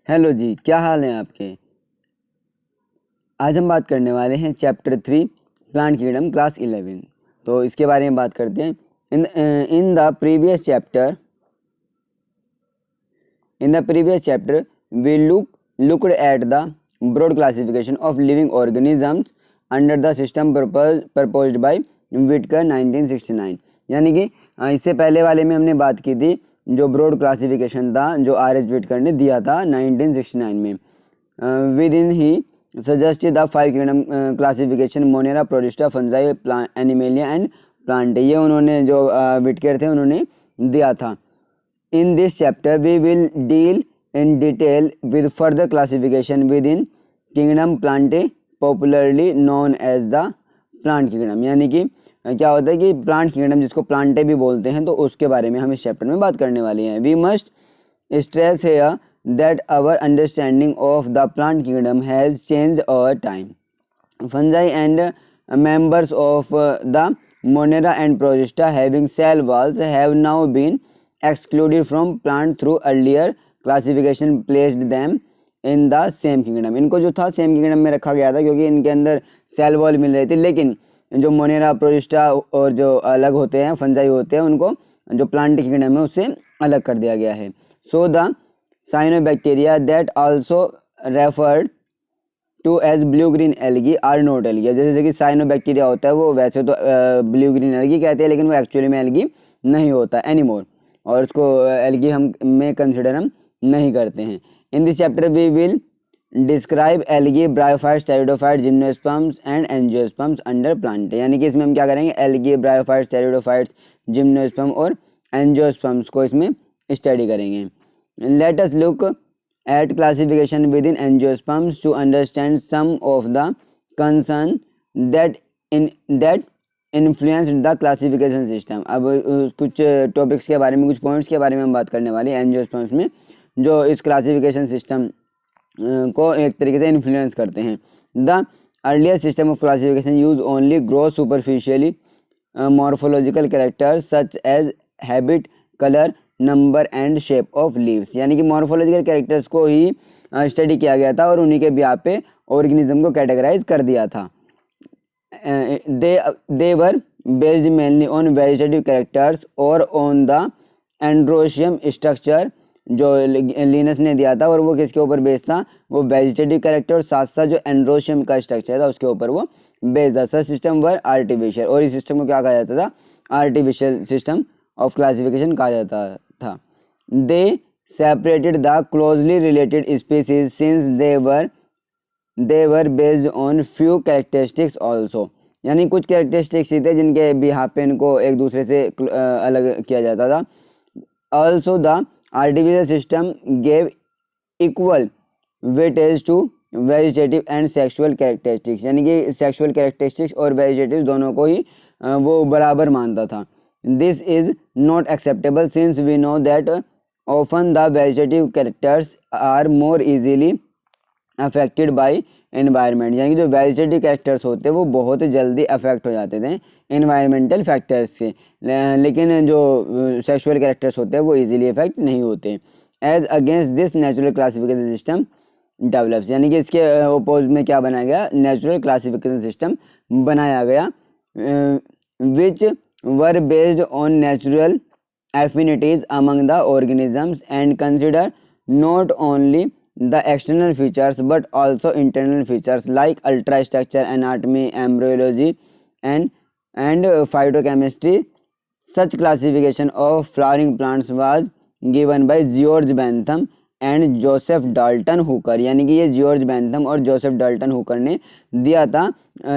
Hello जी, क्या हाल है आपके। आज हम बात करने वाले हैं चैप्टर 3 प्लांट किंगडम क्लास 11। तो इसके बारे में बात करते हैं। In the previous chapter we looked at the broad classification of living organisms under the system proposed by Whittaker 1969। यानी कि इससे पहले वाले में हमने बात की थी जो ब्रॉड क्लासिफिकेशन था जो R.H. व्हिटकर ने दिया था 1969 में। With in he suggested the 5 kingdom classification Monera, protista, fungi, animalia and plant. ये उन्होंने जो व्हिटकर थे उन्होंने दिया था। In this chapter, we will deal in detail with further classification within kingdom Plantae, popularly known as the plant kingdom। यानी कि क्या होता है कि प्लांट किंगडम जिसको प्लांटे भी बोलते हैं, तो उसके बारे में हम इस चैप्टर में बात करने वाले हैं। We must stress here that our understanding of the plant kingdom has changed over time. Fungi and members of the Monera and Protista having cell walls have now been excluded from plant through earlier classification placed them in the same kingdom। इनको जो था same kingdom में रखा गया था क्योंकि इनके अंदर सेल वॉल मिल रही थी, लेकिन जो मोनेरा, प्रोटिस्टा और जो अलग होते हैं फंजाई होते हैं उनको जो प्लांट किंगडम है उससे अलग कर दिया गया है। So the cyanobacteria that also referred to as blue green algae are not algae. जैसे कि साइनोबैक्टीरिया होता है वो वैसे तो ब्लू ग्रीन एल्गी कहते हैं, लेकिन वो एक्चुअली में एल्गी नहीं होता एनीमोर, और उसको एल्गी हम में कंसिडर हम नहीं करते हैं। In this chapter we will describe algae, bryophytes, pteridophytes, gymnosperms and angiosperms under plant. यानी कि इसमें हम क्या करेंगे, एल्गी, ब्रायोफाइट्स, टेरिडोफाइट्स, जिम्नोस्पर्म और एंजियोस्पर्म्स को इसमें स्टडी करेंगे। Let us look at classification within angiosperms to understand some of the concern that influenced the classification system। अब कुछ टॉपिक्स के बारे में, कुछ पॉइंट्स के बारे में हम बात करने वाले हैं एंजियोस्पर्म्स में जो इस क्लासिफिकेशन सिस्टम को एक तरीके से इन्फ्लुएंस करते हैं। The earlier system of classification use only gross superficially morphological characters such as habit, colour, number and shape of leaves. यानी कि मॉर्फोलॉजिकल कैरेक्टर्स को ही स्टडी किया गया था और उन्हीं के बिहाफ पे ऑर्गेनिज्म को कैटेगराइज कर दिया था। They were based mainly on vegetative characters और ऑन द एंड्रोशियम स्ट्रक्चर जो लिनस ने दिया था, और वो किसके ऊपर बेस्ड था, वो वेजिटेटिव कैरेक्टर और साथ साथ जो एंड्रोशियम का स्ट्रक्चर था उसके ऊपर वो बेस्ड था। सच सिस्टम वर आर्टिफिशियल, और इस सिस्टम को क्या कहा जाता था, आर्टिफिशियल सिस्टम ऑफ क्लासिफिकेशन कहा जाता था। दे separated the closely related species since they were based on few characteristics also. यानी कुछ कैरेक्टरिस्टिक्स ही थे जिनके बिहाफ पे इनको एक दूसरे से अलग किया जाता था। Also the artificial system gave equal weightage to vegetative and sexual characteristics. यानी कि सेक्सुअल कैरेक्टरिस्टिक्स और वेजिटेटिव दोनों को ही वो बराबर मानता था। This is not acceptable since we know that often the vegetative characters are more easily affected by environment। यानी कि जो वेजिटेटिव कैरेक्टर्स होते हैं वो बहुत जल्दी अफेक्ट हो जाते थे इन्वायरमेंटल फैक्टर्स से, लेकिन जो सेक्सुअल कैरेक्टर्स होते हैं वो इजीली अफेक्ट नहीं होते। As against this natural classification system develops. यानी कि इसके अपोज में क्या बनाया गया, नेचुरल क्लासिफिकेशन सिस्टम बनाया गया विच were based on natural affinities among the organisms and consider not only the external features but also internal features like ultrastructure, anatomy, embryology and phytochemistry। Such classification of flowering plants was given by George Bentham and Joseph Dalton Hooker. यानी कि ये George Bentham और Joseph Dalton Hooker ने दिया था,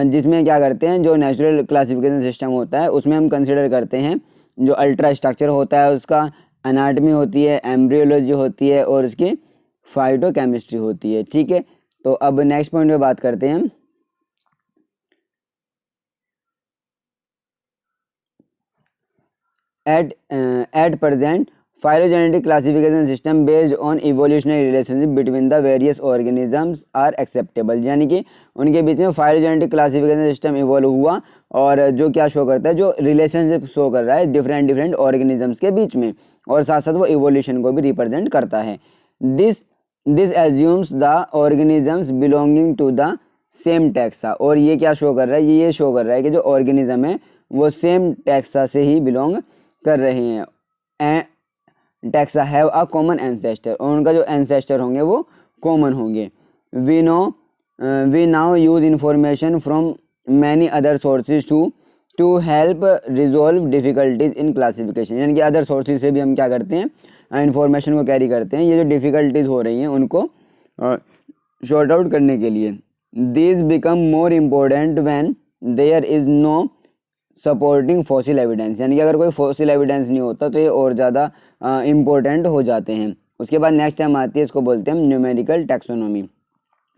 जिसमें क्या करते हैं, जो नेचुरल क्लासिफिकेशन सिस्टम होता है उसमें हम कंसिडर करते हैं जो अल्ट्रा स्ट्रक्चर होता है उसका, एनाटमी होती है, एम्ब्रियोलॉजी होती है और उसकी फाइटोकेमिस्ट्री होती है। ठीक है, तो अब नेक्स्ट पॉइंट पे बात करते हैं। At present phylogenetic classification system based on evolutionary relationship between the various organisms are acceptable। यानी कि उनके बीच में phylogenetic classification system इवॉल्व हुआ और जो क्या शो करता है, जो रिलेशनशिप शो कर रहा है डिफरेंट ऑर्गेनिजम्स के बीच में, और साथ साथ वो इवोल्यूशन को भी रिप्रेजेंट करता है। This this assumes the organisms belonging to the same taxa, और ये क्या शो कर रहा है, ये शो कर रहा है कि जो ऑर्गेनिज्म है वो सेम टैक्सा से ही बिलोंग कर रहे हैं। And taxa have a common ancestor, और उनका जो एंसेस्टर होंगे वो कॉमन होंगे। We now use information from many other sources to help resolve difficulties in classification, यानी कि अदर सोर्सेज से भी हम क्या करते हैं, इंफॉर्मेशन को कैरी करते हैं, ये जो डिफ़िकल्टीज हो रही हैं उनको शॉर्ट आउट करने के लिए। This become more important when there is no supporting fossil evidence, यानी कि अगर कोई फॉसिल एविडेंस नहीं होता तो ये और ज़्यादा इम्पोर्टेंट हो जाते हैं। उसके बाद नेक्स्ट टाइम आती है, इसको बोलते हैं न्यूमेरिकल टैक्सोनॉमी।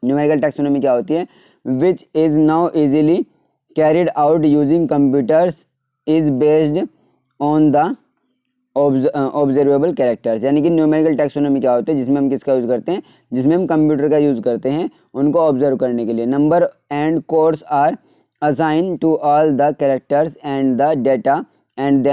न्यूमेरिकल टैक्सोनॉमी क्या होती है, which is now easily carried out using computers, is based on the observable characters, यानी कि न्यूमेरिकल टैक्सोनॉमी क्या होता है, जिसमें हम किसका यूज़ करते हैं, जिसमें हम कंप्यूटर का यूज़ करते हैं उनको ऑब्जर्व करने के लिए। Number and codes are assign to all the characters and the data and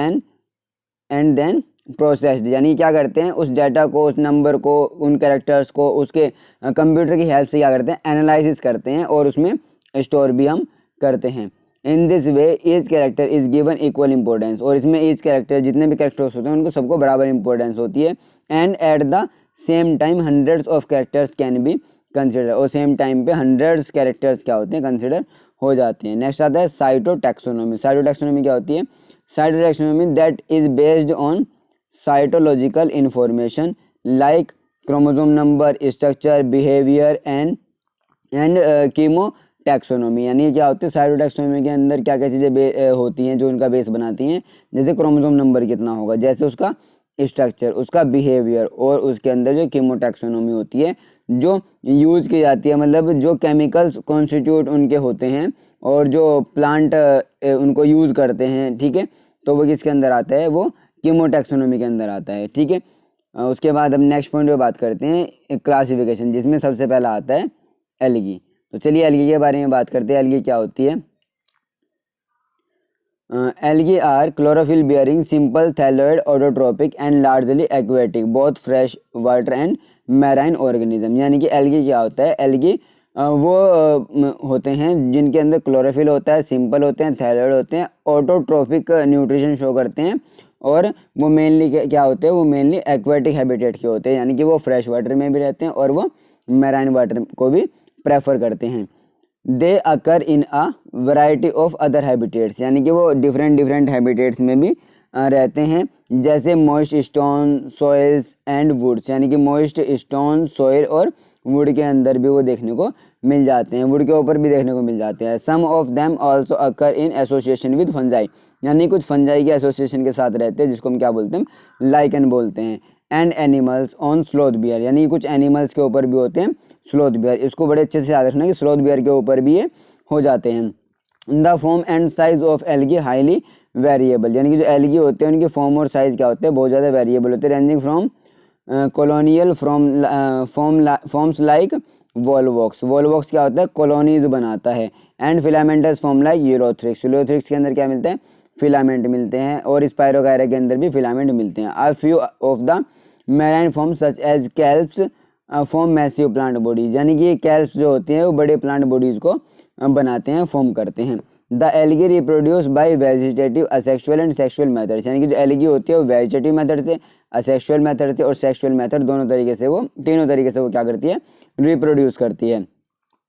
then processed, यानी क्या करते हैं, उस डाटा को, उस नंबर को, उन कैरेक्टर्स को उसके कंप्यूटर की हेल्प से क्या करते हैं, एनालिसिस करते हैं और उसमें स्टोर भी हम करते हैं। In this way each character is given equal importance, और इसमें ईच कैरेक्टर, जितने भी कैरेक्टर्स होते हैं उनको सबको बराबर इंपॉर्टेंस होती है। And at the same time hundreds of characters can be consider, और सेम टाइम पे हंड्रेड्स कैरेक्टर्स क्या होते हैं, कंसिडर हो जाते हैं। नेक्स्ट आता है साइटोटैक्सोनॉमी। साइटोटैक्सोनॉमी क्या होती है, cytotaxonomy that is based on cytological information like chromosome number, structure, behaviour and chemo taxonomy, यानी क्या होती है, साइटोटैक्सोनॉमी के अंदर क्या क्या चीज़ें होती हैं जो उनका बेस बनाती हैं, जैसे क्रोमोसोम नंबर कितना होगा, जैसे उसका स्ट्रक्चर, उसका बिहेवियर, और उसके अंदर जो कीमोटैक्सोनॉमी होती है जो यूज़ की जाती है, मतलब जो केमिकल्स कॉन्स्टिट्यूट उनके होते हैं और जो प्लांट उनको यूज़ करते हैं, ठीक है, तो वो किसके अंदर आता है, वो कीमोटैक्सोनॉमी के अंदर आता है, ठीक है। उसके बाद हम नेक्स्ट पॉइंट पे बात करते हैं क्लासिफिकेशन, जिसमें सबसे पहला आता है एल्गी। तो चलिए एल्गी के बारे में बात करते हैं। एल्गी क्या होती है, algae are chlorophyll bearing simple thalloid autotrophic and largely aquatic both fresh water and marine organism, यानी कि एल्गी क्या होता है, एल्गी वो होते हैं जिनके अंदर क्लोरोफिल होता है, सिंपल होते हैं, थैलोइड होते हैं, ऑटोट्रोपिक न्यूट्रिशन शो करते हैं, और वो मेनली क्या होते हैं, वो मेनली एक्वेटिक हैबिटेट के होते हैं, यानी कि वो फ्रेश वाटर में भी रहते हैं और वो मैराइन वाटर को भी प्रेफर करते हैं। They occur in a variety of other habitats, यानी कि वो डिफरेंट हैबिटेट्स में भी रहते हैं, जैसे moist stone, soils and woods, यानी कि मॉइस्ट स्टोन, सॉइल और वुड के अंदर भी वो देखने को मिल जाते हैं, वुड के ऊपर भी देखने को मिल जाते हैं। Some of them also occur in association with fungi, यानी कुछ फंजाई के एसोसिएशन के साथ रहते हैं, जिसको हम क्या बोलते हैं, लाइकन बोलते हैं। And animals on sloth beer, यानी कुछ एनिमल्स के ऊपर भी होते हैं स्लोथ बियर, इसको बड़े अच्छे से याद रखना कि स्लोथ बियर के ऊपर भी ये हो जाते हैं। The form and size of algae highly variable, यानी कि जो एल्गी होते हैं उनकी फॉर्म और साइज क्या होते हैं, बहुत ज़्यादा वेरिएबल होते हैं, ranging from colonial forms like Volvox, Volvox क्या होता है, कॉलोनीज बनाता है। And filamentous form like Ulothrix, Ulothrix के अंदर क्या मिलते हैं, फिलामेंट मिलते हैं, और स्पायरोगायरा के अंदर भी फिलामेंट मिलते हैं। A few of the marine form such as kelps form massive plant bodies, यानी कि कैल्प्स जो होती हैं वो बड़े प्लांट बॉडीज को बनाते हैं, फॉर्म करते हैं। The algae reproduce by vegetative, asexual and sexual methods, यानी कि जो एल्गी होती है वो वेजिटेटिव मेथड से, असेक्सुअल मेथड से और सेक्सुअल मेथड दोनों तरीके से, वो तीनों तरीके से वो क्या करती है, रिप्रोड्यूस करती है।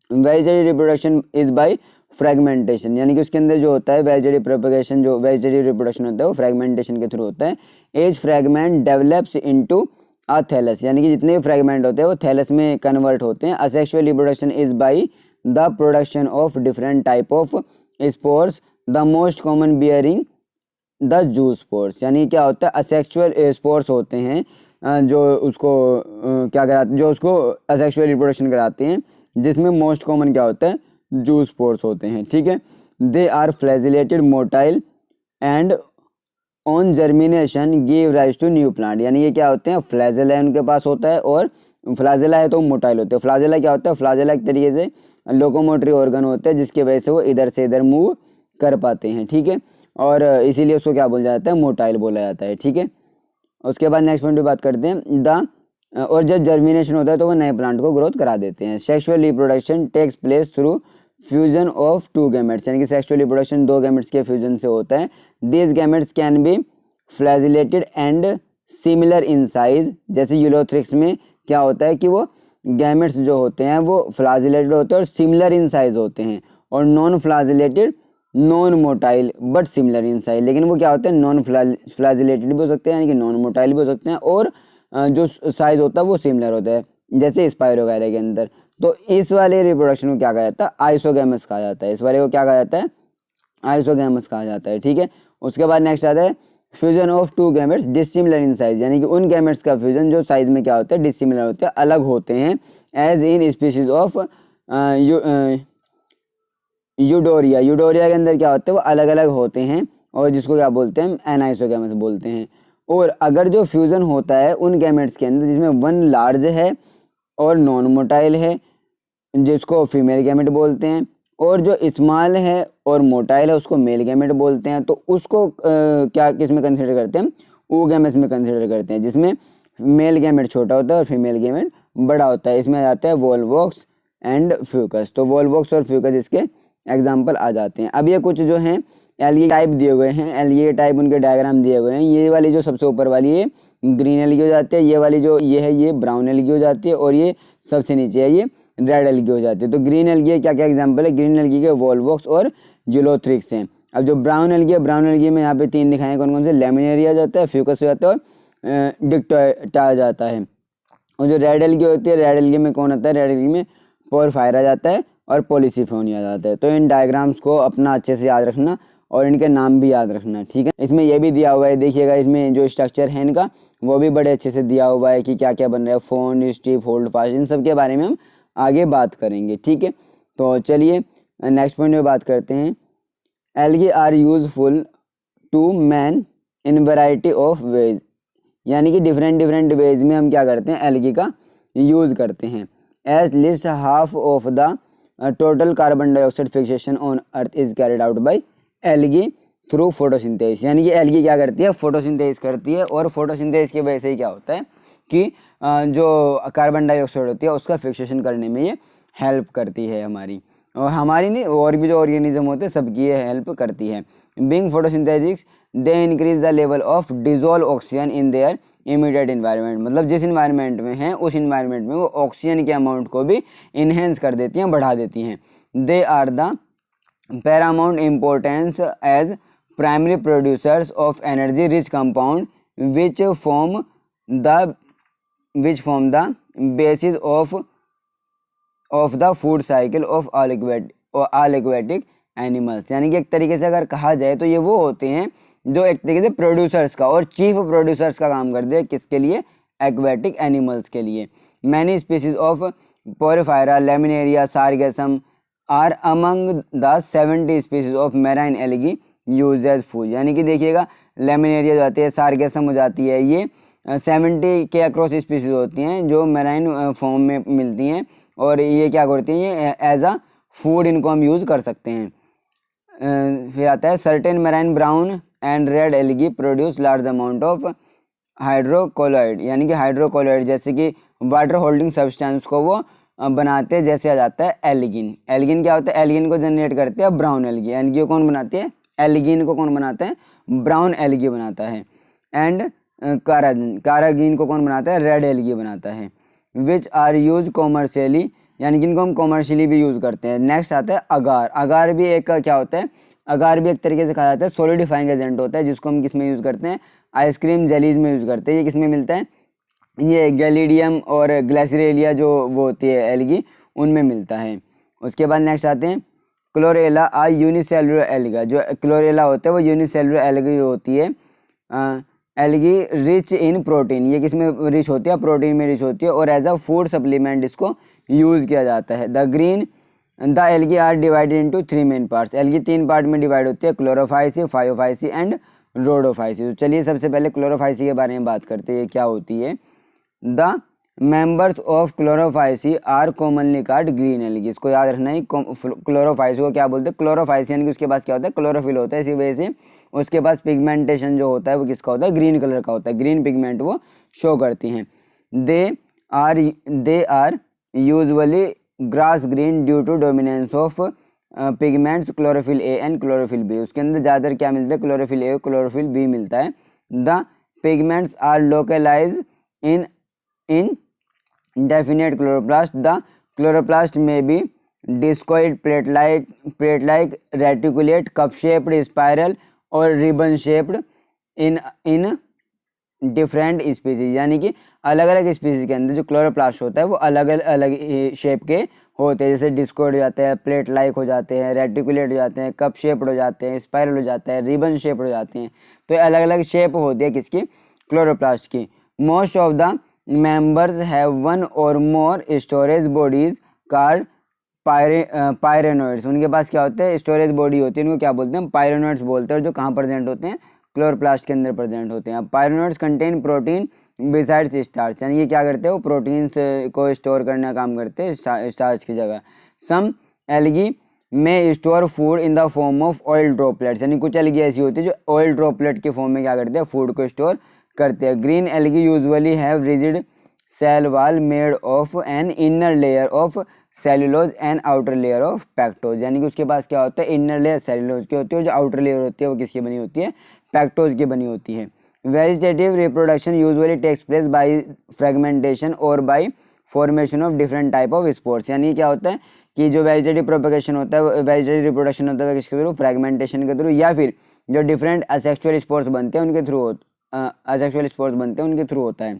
Vegetative reproduction is by fragmentation, यानी कि उसके अंदर जो होता है वेजिटेटिव प्रोपगेशन, जो वेजिटेटिव रिप्रोडक्शन होता है वो फ्रेगमेंटेशन के थ्रू होता है। Each fragment develops into a thallus, यानी कि जितने भी फ्रेगमेंट होते हैं वो थैलस में कन्वर्ट होते हैं। Asexual reproduction is by the production of different type of spores, the most common bearing the zoo spores, यानी क्या होता है, असेक्सुअल स्पोर्स होते हैं जो उसको क्या कराते, जो उसको असेक्सुअल रिप्रोडक्शन कराते हैं, जिसमें मोस्ट कॉमन क्या होता है, जू स्पोर्स होते हैं, ठीक है। They are flagellated motile and on germination give rise to new plant, यानी ये क्या होते हैं, फ्लैजेला उनके पास होता है, और फ्लैजेला है तो मोटाइल होते हैं। फ्लैजेला क्या होता है, फ्लैजेला एक तरीके से लोकोमोटरी ऑर्गन होता है, जिसकी वजह से वो इधर से इधर मूव कर पाते हैं, ठीक है, और इसीलिए उसको क्या बोला जाता है, मोटाइल बोला जाता है, ठीक है। उसके बाद नेक्स्ट पॉइंट पे बात करते हैं, द और जब जर्मिनेशन होता है तो वो नए प्लांट को ग्रोथ करा देते हैं। Sexual reproduction takes place through fusion of two gametes, यानी कि सेक्सुअल रिप्रोडक्शन दो गैमेट्स के फ्यूजन से होता है। This gametes can be flagellated and similar in size. जैसे यूलोथ्रिक्स में क्या होता है कि वो गैमेट्स जो होते हैं वो फ्लैजिलेटेड होते हैं और सिमिलर इन साइज होते हैं, और non flagellated non motile but similar in size, लेकिन वो क्या होते हैं नॉन फ्लैजिलेटेड भी हो सकते हैं यानी कि नॉन मोटाइल भी हो सकते हैं, और जो साइज होता है वो सिमिलर होता है, जैसे स्पाइरोगायरा के अंदर। तो इस वाले रिप्रोडक्शन को क्या कहा जाता है, आइसोगैमस कहा जाता है। इस वाले को क्या कहा जाता है, आइसोगैमस कहा जाता है। ठीक है, उसके बाद नेक्स्ट आता है fusion of two gametes dissimilar in size, यानी कि उन गैमेट्स का फ्यूजन जो साइज में क्या होता है डिसिमिलर होते हैं, अलग होते हैं। एज इन स्पीशीज ऑफ यूडोरिया, यूडोरिया के अंदर क्या होते हैं वो अलग अलग होते हैं, और जिसको क्या बोलते हैं एनाइसोगैमस बोलते हैं। और अगर जो फ्यूजन होता है उन गैमेट्स के अंदर जिसमें वन लार्ज है और नॉन मोटाइल है, जिसको फीमेल गैमेट बोलते हैं, और जो स्मॉल है और मोटाइल है उसको मेल गैमेट बोलते हैं, तो उसको क्या किस में कंसिडर करते हैं, ओ गैमेट्स में कंसिडर करते हैं, जिसमें मेल गैमेट छोटा होता है और फीमेल गैमेट बड़ा होता है। इसमें आ जाता है वोल्वॉक्स एंड फ्यूकस। तो वोल्वॉक्स और फ्यूकस इसके एग्जाम्पल आ जाते हैं। अब ये कुछ जो हैं एल्गी टाइप दिए हुए हैं, एल्गी टाइप उनके डायग्राम दिए हुए हैं। ये वाली जो सबसे ऊपर वाली है ग्रीन एल्गी हो जाती है, ये वाली जो ये है ये ब्राउन एल्गी हो जाती है, और ये सबसे नीचे है ये रेड एल्गी हो जाती है। तो ग्रीन एल्गी क्या क्या एग्जांपल है, ग्रीन एल्गी के वोल्वॉक्स और यूलोथ्रिक्स हैं। अब जो ब्राउन एल्गी है, ब्राउन एल्गी में यहाँ पे तीन दिखाए कौन कौन से, लेमिनेरिया हो जाता है, फ्यूकस हो जाता है और डिक्टोटा आ जाता है। और जो रेड एल्गी होती है, रेड एल्गी में कौन आता है, रेड एल्गी में पोरफायर आ जाता है और पॉलीसिफोनी आ जाता है। तो इन डायग्राम्स को अपना अच्छे से याद रखना और इनके नाम भी याद रखना। ठीक है, इसमें यह भी दिया हुआ है, देखिएगा इसमें जो स्ट्रक्चर है इनका वो भी बड़े अच्छे से दिया हुआ है कि क्या क्या बन रहा है, फोन, स्टिफ, होल्ड फास्ट, इन सब के बारे में हम आगे बात करेंगे। ठीक है, तो चलिए नेक्स्ट पॉइंट में बात करते हैं। Algae are useful to man in variety of ways, यानी कि डिफरेंट वेज में हम क्या करते हैं एल्गी का यूज़ करते हैं। At least half of the total carbon dioxide fixation on earth is carried out by algae through photosynthesis, यानी कि एल्गी क्या करती है फोटोसिंथेसिस करती है, और फोटोसिंथेसिस की वजह से ही क्या होता है कि जो कार्बन डाइऑक्साइड होती है उसका फिक्सेशन करने में ये हेल्प करती है हमारी, और हमारी नहीं और भी जो ऑर्गेनिज्म होते हैं सबकी ये हेल्प करती है। Being photosynthesis they increase the level of dissolve oxygen in their immediate environment, मतलब जिस इन्वायरमेंट में हैं उस इन्वायरमेंट में वो ऑक्सीजन के अमाउंट को भी इन्हेंस कर देती हैं, बढ़ा देती हैं। They are the paramount importance as primary producers of energy rich compound which form the basis of the food cycle of all aquatic animals, यानी कि एक तरीके से अगर कहा जाए तो ये वो होते हैं जो एक तरीके से प्रोड्यूसर्स का और चीफ प्रोड्यूसर्स का काम करते हैं, किसके लिए, एक्वेटिक एनिमल्स के लिए। Many species of Porphyra, Laminaria, Sargassum are among the 70 species of marine algae use as food, यानी कि देखिएगा लेमिनेरिया हो जाती है, सारगेसम हो जाती है, ये 70 के अक्रॉस स्पीसीज होती हैं जो मैराइन फॉर्म में मिलती हैं, और ये क्या करती हैं एज अ फूड इनको हम यूज़ कर सकते हैं। फिर आता है certain marine brown and red algae produce large amount of hydrocolloid, यानी कि हाइड्रोकोलॉइड जैसे कि वाटर होल्डिंग सब्सटेंस को वो बनाते हैं, जैसे आ जाता है एल्गिन। एल्गिन क्या होता है, एल्गिन को जनरेट करते हैं ब्राउन एल्गी। एल्गी को कौन बनाती है, एल्गिन को कौन बनाता है, ब्राउन एल्गी बनाता है। एंड कारागिन को कौन बनाता है, रेड एल्गी बनाता है। विच आर यूज कॉमर्शियली, यानी कि इनको हम कॉमर्शियली भी यूज़ करते हैं। नेक्स्ट आता है अगार। अगार भी एक क्या होता है, अगार भी एक तरीके से कहा जाता है सॉलिडिफाइंग एजेंट होता है, जिसको हम किस में यूज़ करते हैं, आइसक्रीम जेलीज में यूज़ करते हैं। ये किस में मिलता है, ये गैलिडियम और ग्लेसिरेलिया जो वो होती है एल्गी उनमें मिलता है। उसके बाद नेक्स्ट आते हैं क्लोरेला आ यूनिसेलुलर एल्गा। जो क्लोरेला होता है वो यूनिसेलुलर एल्गी होती है। एल्गी रिच इन प्रोटीन, ये किस में रिच होती है, प्रोटीन में रिच होती है, और एज अ फूड सप्लीमेंट इसको यूज़ किया जाता है। The algae are divided into 3 main parts. Algae 3 part में डिवाइड होती है, क्लोरोफाइसी, फायोफाइसी एंड रोडोफाइसी। तो चलिए सबसे पहले क्लोरोफाइसी के बारे में बात करते हैं, क्या होती है। The members of chlorophyceae are commonly called green algae, इसको याद रखना ही। क्लोरोफाइसी को क्या बोलते हैं, क्लोरोफाइसी, यानी कि उसके पास क्या होता है, क्लोरोफिल होता है, इसी वजह से उसके पास पिगमेंटेशन जो होता है वो किसका होता है, ग्रीन कलर का होता है, ग्रीन पिगमेंट वो शो करती हैं। They are usually grass green due to dominance of pigments chlorophyll a and chlorophyll b. उसके अंदर ज़्यादातर क्या मिलता है, क्लोरोफिल ए क्लोरोफिल बी मिलता है। The pigments are localize in in definite chloroplast. The chloroplast में be discoid plate like reticulate cup shaped spiral और ribbon shaped in different species, यानी कि अलग अलग स्पीसीज के अंदर जो क्लोरोप्लास्ट होता है वो अलग अलग शेप के होते हैं। जैसे डिस्कोइड हो जाते हैं, प्लेट लाइक हो जाते हैं, रेटिकुलेट हो जाते हैं, कप शेप्ड हो जाते हैं, स्पाइरल हो जाता है, रिबन शेप्ड हो जाते हैं। तो अलग अलग शेप होती है किसकी, क्लोरोप्लास्ट की। Most of the members have one और मोर स्टोरेज बॉडीज कार्ड पायरेनोइड्स। उनके पास क्या होते हैं, स्टोरेज बॉडी होती है, उनको क्या बोलते हैं, पायरेनोइड्स बोलते हैं। और जो कहाँ प्रेजेंट होते हैं, क्लोरोप्लास्ट के अंदर प्रेजेंट होते हैं। Pyrenoids contain protein besides starch, यानी ये क्या करते हैं, वो प्रोटीन्स को स्टोर करने का काम करते हैं स्टार्च की जगह। सम एल्गी में store food in the form of oil droplets, यानी कुछ एल्गी ऐसी होती है जो ऑयल ड्रॉपलेट के फॉर्म में क्या करते हैं, फूड को स्टोर करते हैं। Green algae usually have rigid cell wall made of an inner layer of cellulose and outer layer of pectose, यानी कि उसके पास क्या होता है, इनर लेयर सेल्यूलोज की होती है और जो आउटर लेयर होती है वो किसकी बनी होती है, पैक्टोज की बनी होती है। Vegetative reproduction usually takes place by fragmentation और by formation of different type of spores, यानी क्या होता है कि जो वेजिटेटिव प्रोपगेशन होता है, वेजिटेटिव रिप्रोडक्शन होता है किसके थ्रू, फ्रेगमेंटेशन के थ्रू, या फिर जो डिफरेंट असेक्सुअल स्पोर्स बनते हैं उनके थ्रू, असेक्सुअल स्पोर्स बनते हैं उनके थ्रू होता है।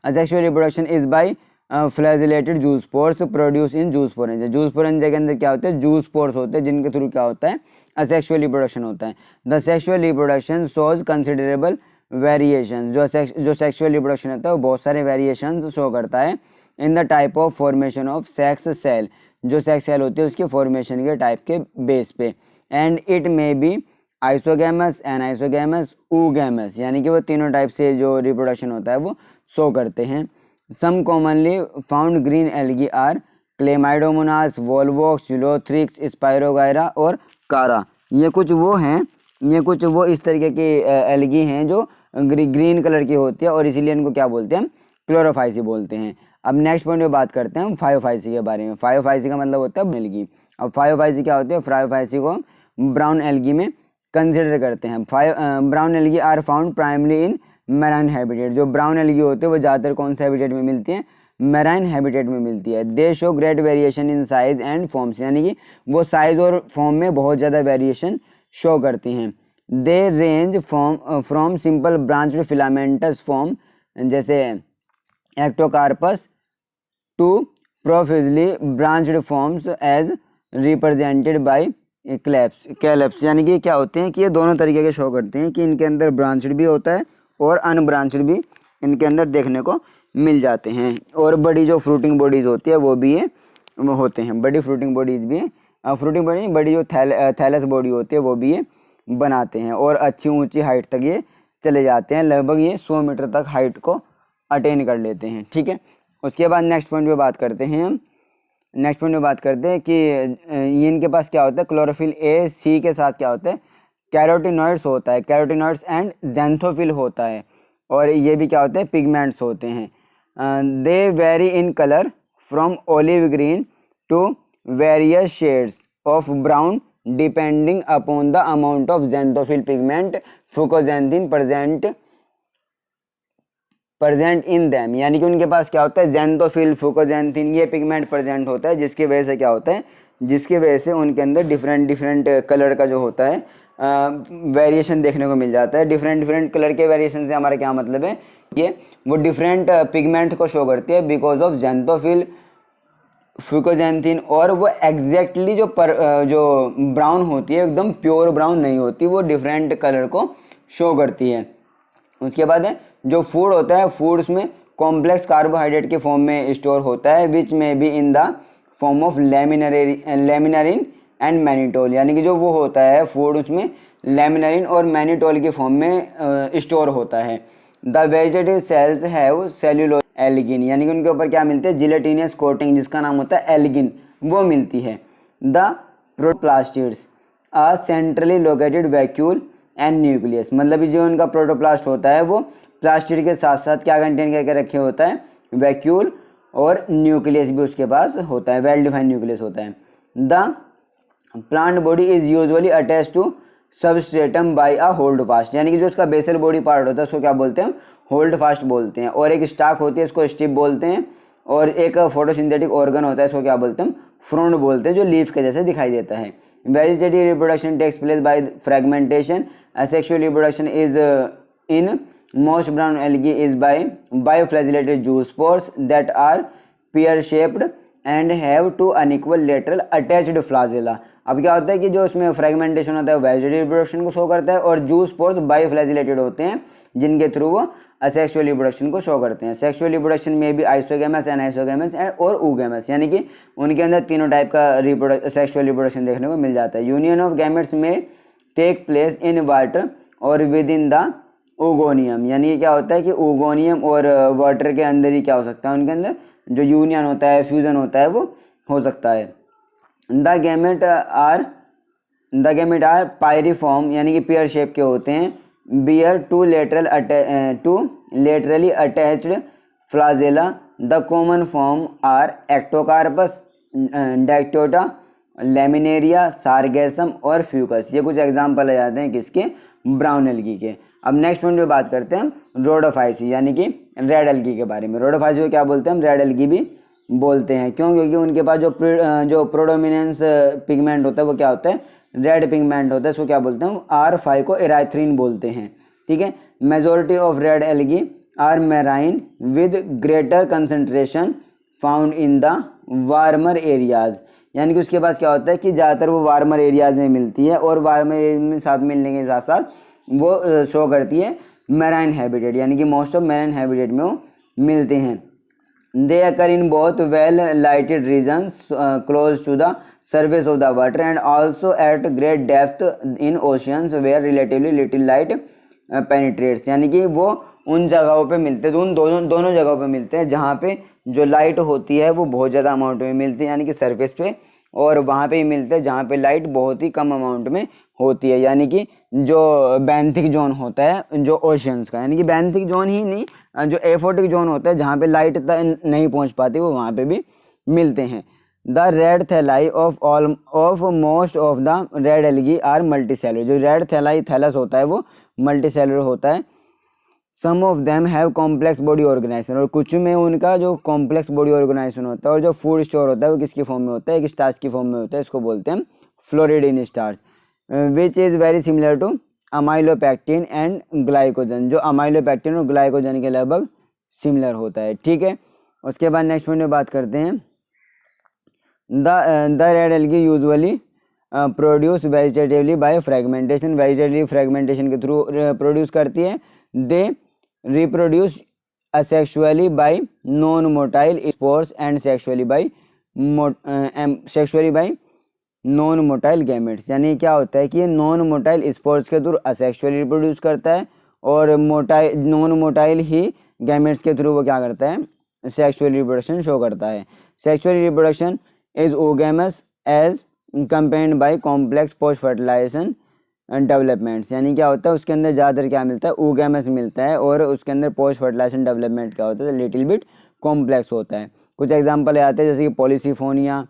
Asexual reproduction is by flagellated zoospores produce in zoosporangia. Zoosporangia के अंदर क्या होते हैं, जूस स्पोर्स होते हैं जिनके थ्रू क्या होता है, असेक्सुअल रिप्रोडक्शन होता है। The sexual reproduction shows considerable variation, जो सेक्सुअल रिप्रोडक्शन होता है वो बहुत सारे वेरिएशन शो करता है in the type of formation of sex cell, जो सेक्स सेल होती है उसके फॉर्मेशन के टाइप के बेस पे। And it may be isogamous, anisogamous, oogamous, यानी कि वो तीनों टाइप से जो रिप्रोडक्शन होता है वो शो करते हैं। Some commonly found green algae are Chlamydomonas, Volvox, Ulothrix, Spirogyra और कारा। ये कुछ वो इस तरीके की एल्गी हैं जो ग्रीन कलर की होती है और इसीलिए इनको क्या बोलते हैं, क्लोरोफाइसी बोलते हैं। अब नेक्स्ट पॉइंट पे बात करते हैं हम फायोफाइसी के बारे में। फायोफाइसी का मतलब होता है एल्गी। अब फायोफाइसी क्या होती है, फायोफाइसी को ब्राउन एल्गी में कंसिडर करते हैं। Brown algae are found primary in marine habitat. जो ब्राउन एल्गी होते हैं वो ज़्यादातर कौन से हैबिटेट में मिलती है, मैराइन हैबिटेट में मिलती है। दे show great variation in size and forms, यानी कि वो साइज और फॉर्म में बहुत ज़्यादा वेरिएशन शो करती हैं। They range from simple branched filamentous form जैसे Ectocarpus to profusely branched forms as represented by kelps, यानी कि क्या होते हैं कि ये दोनों तरीके के शो करते हैं कि इनके अंदर ब्रांच्ड भी होता है और अनब्रांच्ड भी इनके अंदर देखने को मिल जाते हैं। और बड़ी जो फ्रूटिंग बॉडीज़ होती है वो भी ये होते हैं, बड़ी फ्रूटिंग बॉडीज़ भी हैं। फ्रूटिंग बॉडी बड़ी जो थैलस बॉडी होती है वो भी ये बनाते हैं और अच्छी ऊंची हाइट तक ये चले जाते हैं, लगभग ये 100 मीटर तक हाइट को अटेन कर लेते हैं। ठीक है, उसके बाद नेक्स्ट पॉइंट पे बात करते हैं हम। नेक्स्ट पॉइंट में बात करते हैं कि ये इनके पास क्या होता है, क्लोरोफिल ए सी के साथ क्या होता है, कैरोटिनॉइड्स होता है, कैरोटिनॉइड्स एंड ज़ैंथोफिल होता है, और ये भी क्या होते हैं, पिगमेंट्स होते हैं। They vary in colour from olive green to various shades of brown depending upon the amount of xanthophyll pigment fucoxanthin present in them, यानी कि उनके पास क्या होता है, ज़ैंथोफिल, फुकोजेंथिन, ये पिगमेंट प्रेजेंट होता है, जिसकी वजह से क्या होता है, जिसकी वजह से उनके अंदर डिफरेंट कलर का जो होता है वेरिएशन देखने को मिल जाता है। डिफरेंट कलर के वेरिएशन से हमारा क्या मतलब है, ये वो डिफरेंट पिगमेंट को शो करती है बिकॉज ऑफ ज़ैंथोफिल, फुकोजेंथिन, और वो एग्जैक्टली जो ब्राउन होती है एकदम प्योर ब्राउन नहीं होती, वो डिफरेंट कलर को शो करती है। उसके बाद है जो फूड होता है, फूड्स में कॉम्प्लेक्स कार्बोहाइड्रेट के फॉर्म में स्टोर होता है, विच में be in the form of laminarin and mannitol, यानी कि जो वो होता है फूड उसमें लेमिनरिन और मैनिटोल के फॉर्म में स्टोर होता है। The vegetative cells have cellulose algin, यानी कि उनके ऊपर क्या मिलते हैं, जिलेटिनियस कोटिंग जिसका नाम होता है एल्गिन, वो मिलती है। The protoplastids a centrally located vacuole and nucleus, मतलब जो उनका प्रोटोप्लास्ट होता है वो प्लास्टिड के साथ साथ क्या कंटेन करके रखे होता है, वैक्यूल और न्यूक्लियस भी उसके पास होता है, वेल डिफाइंड न्यूक्लियस होता है। The plant body is usually attach to substratum by a holdfast, यानी कि जो उसका बेसल बॉडी पार्ट होता है उसको क्या बोलते हैं, होल्ड फास्ट बोलते हैं। और एक स्टाक होती है इसको स्टिप बोलते हैं। और एक फोटोसिंथेटिक ऑर्गन होता है इसको क्या बोलते हैं, फ्रोंड बोलते हैं, जो लीफ के जैसे दिखाई देता है। Vegetative reproduction takes place by fragmentation. Asexual reproduction is in most brown algae is by bioflagellated zoospores that are pear-shaped and have two unequal lateral attached flagella। अब क्या होता है कि जो उसमें फ्रेगमेंटेशन होता है वेजिटेटिव रिप्रोडक्शन को शो करता है, और जूस्पोर्स बायोफ्लैजिलेटेड होते हैं जिनके थ्रू वो असेक्सुअल रिप्रोडक्शन को शो करते हैं। सेक्सुअल रिप्रोडक्शन में भी आइसोगेमस, एनाइसोगेमस और oogamous, यानी कि उनके अंदर तीनों टाइप का सेक्सुअल रिप्रोडक्शन देखने को मिल जाता है। यूनियन ऑफ गैमेट्स में टेक प्लेस इन वाटर और विद इन द ओगोनियम, यानी ये क्या होता है कि ओगोनियम और वाटर के अंदर ही क्या हो सकता है, उनके अंदर जो यूनियन होता है, फ्यूजन होता है, वो हो सकता है। द गैमेट आर पायरिफॉर्म, यानी कि पेयर शेप के होते हैं। Bear two laterally attached flagella. The common form are Ectocarpus, Dictyota, Laminaria, Sargassum और फ्यूकस। ये कुछ एग्जाम्पल आ जाते हैं किसके, ब्राउन एल्गी के। अब नेक्स्ट पॉइंट पे बात करते हैं हम रोडोफाइसी, यानी कि रेड एल्गी के बारे में। रोडोफाइसी को क्या बोलते हैं हम, रेड एल्गी भी बोलते हैं। क्यों, क्योंकि उनके पास जो प्रोडोमिनेंस पिगमेंट होता है वो क्या होता है, रेड पिगमेंट होता है। इसको क्या बोलते हैं, R5 को एराथ्रीन बोलते हैं। ठीक है। Majority of red algae are marine with greater concentration found in the warmer areas, यानी कि उसके पास क्या होता है कि ज़्यादातर वो वार्मर एरियाज़ में मिलती है, और वार्मर एरिया में साथ मिलने के साथ साथ वो शो करती है मैराइन हैबिटेट, यानी कि मोस्ट ऑफ मैराइन हैबिटेट में वो मिलते हैं। They occur in both well lighted regions close to the surface of the water and also at great depth in oceans where relatively little light penetrates, यानी कि वो उन जगहों पे मिलते हैं, तो उन दोनों जगहों पे मिलते हैं जहाँ पे जो लाइट होती है वो बहुत ज़्यादा अमाउंट में मिलती है, यानी कि सरफेस पे, और वहाँ पे ही मिलते हैं जहाँ पे लाइट बहुत ही कम अमाउंट में होती है, यानी कि जो बेंथिक जोन होता है जो ओशियंस का, यानी कि बेंथिक जोन ही नहीं, जो एफोटिक जोन होता है जहाँ पे लाइट नहीं पहुँच पाती, वो वहाँ पे भी मिलते हैं। The red thalli of most of the red algae are multicellular, जो रेड थैलाई थैलस होता है वो मल्टीसेलुलर होता है। Some of them have complex body organisation, और कुछ में उनका जो कॉम्प्लेक्स बॉडी ऑर्गेनाइजेशन होता है, और जो फूड स्टोर होता है वो किसकी फॉर्म में होता है, एक स्टार्च की फॉर्म में होता है, इसको बोलते हैं floridean starch, which is very similar to amylopectin and glycogen, जो अमाइलोपेक्टिन और ग्लाइकोजन के लगभग सिमिलर होता है। ठीक है। उसके बाद नेक्स्ट पॉइंट में बात करते हैं the red algae usually produce vegetatively by fragmentation, vegetative fragmentation के थ्रू प्रोड्यूस करती है। They reproduce asexually by non motile spores and sexually by non motile gametes, यानी क्या होता है कि ये नॉन मोटाइल स्पोर्स के थ्रू असेक्सुअली रिप्रोड्यूस करता है, और नॉन मोटाइल ही गैमेट्स के थ्रू वो क्या करता है, सेक्सुअल रिप्रोडक्शन शो करता है। Sexual reproduction is oogamous as companied bye complex post fertilisation developments, यानी क्या होता है उसके अंदर ज़्यादातर क्या मिलता है, oogamous मिलता है, और उसके अंदर पोस्ट फर्टिलाइजेशन डेवलपमेंट क्या होता है, लिटिल बिट कॉम्प्लेक्स होता है। कुछ एग्जांपल आते हैं जैसे कि पॉलीसिफोनिया,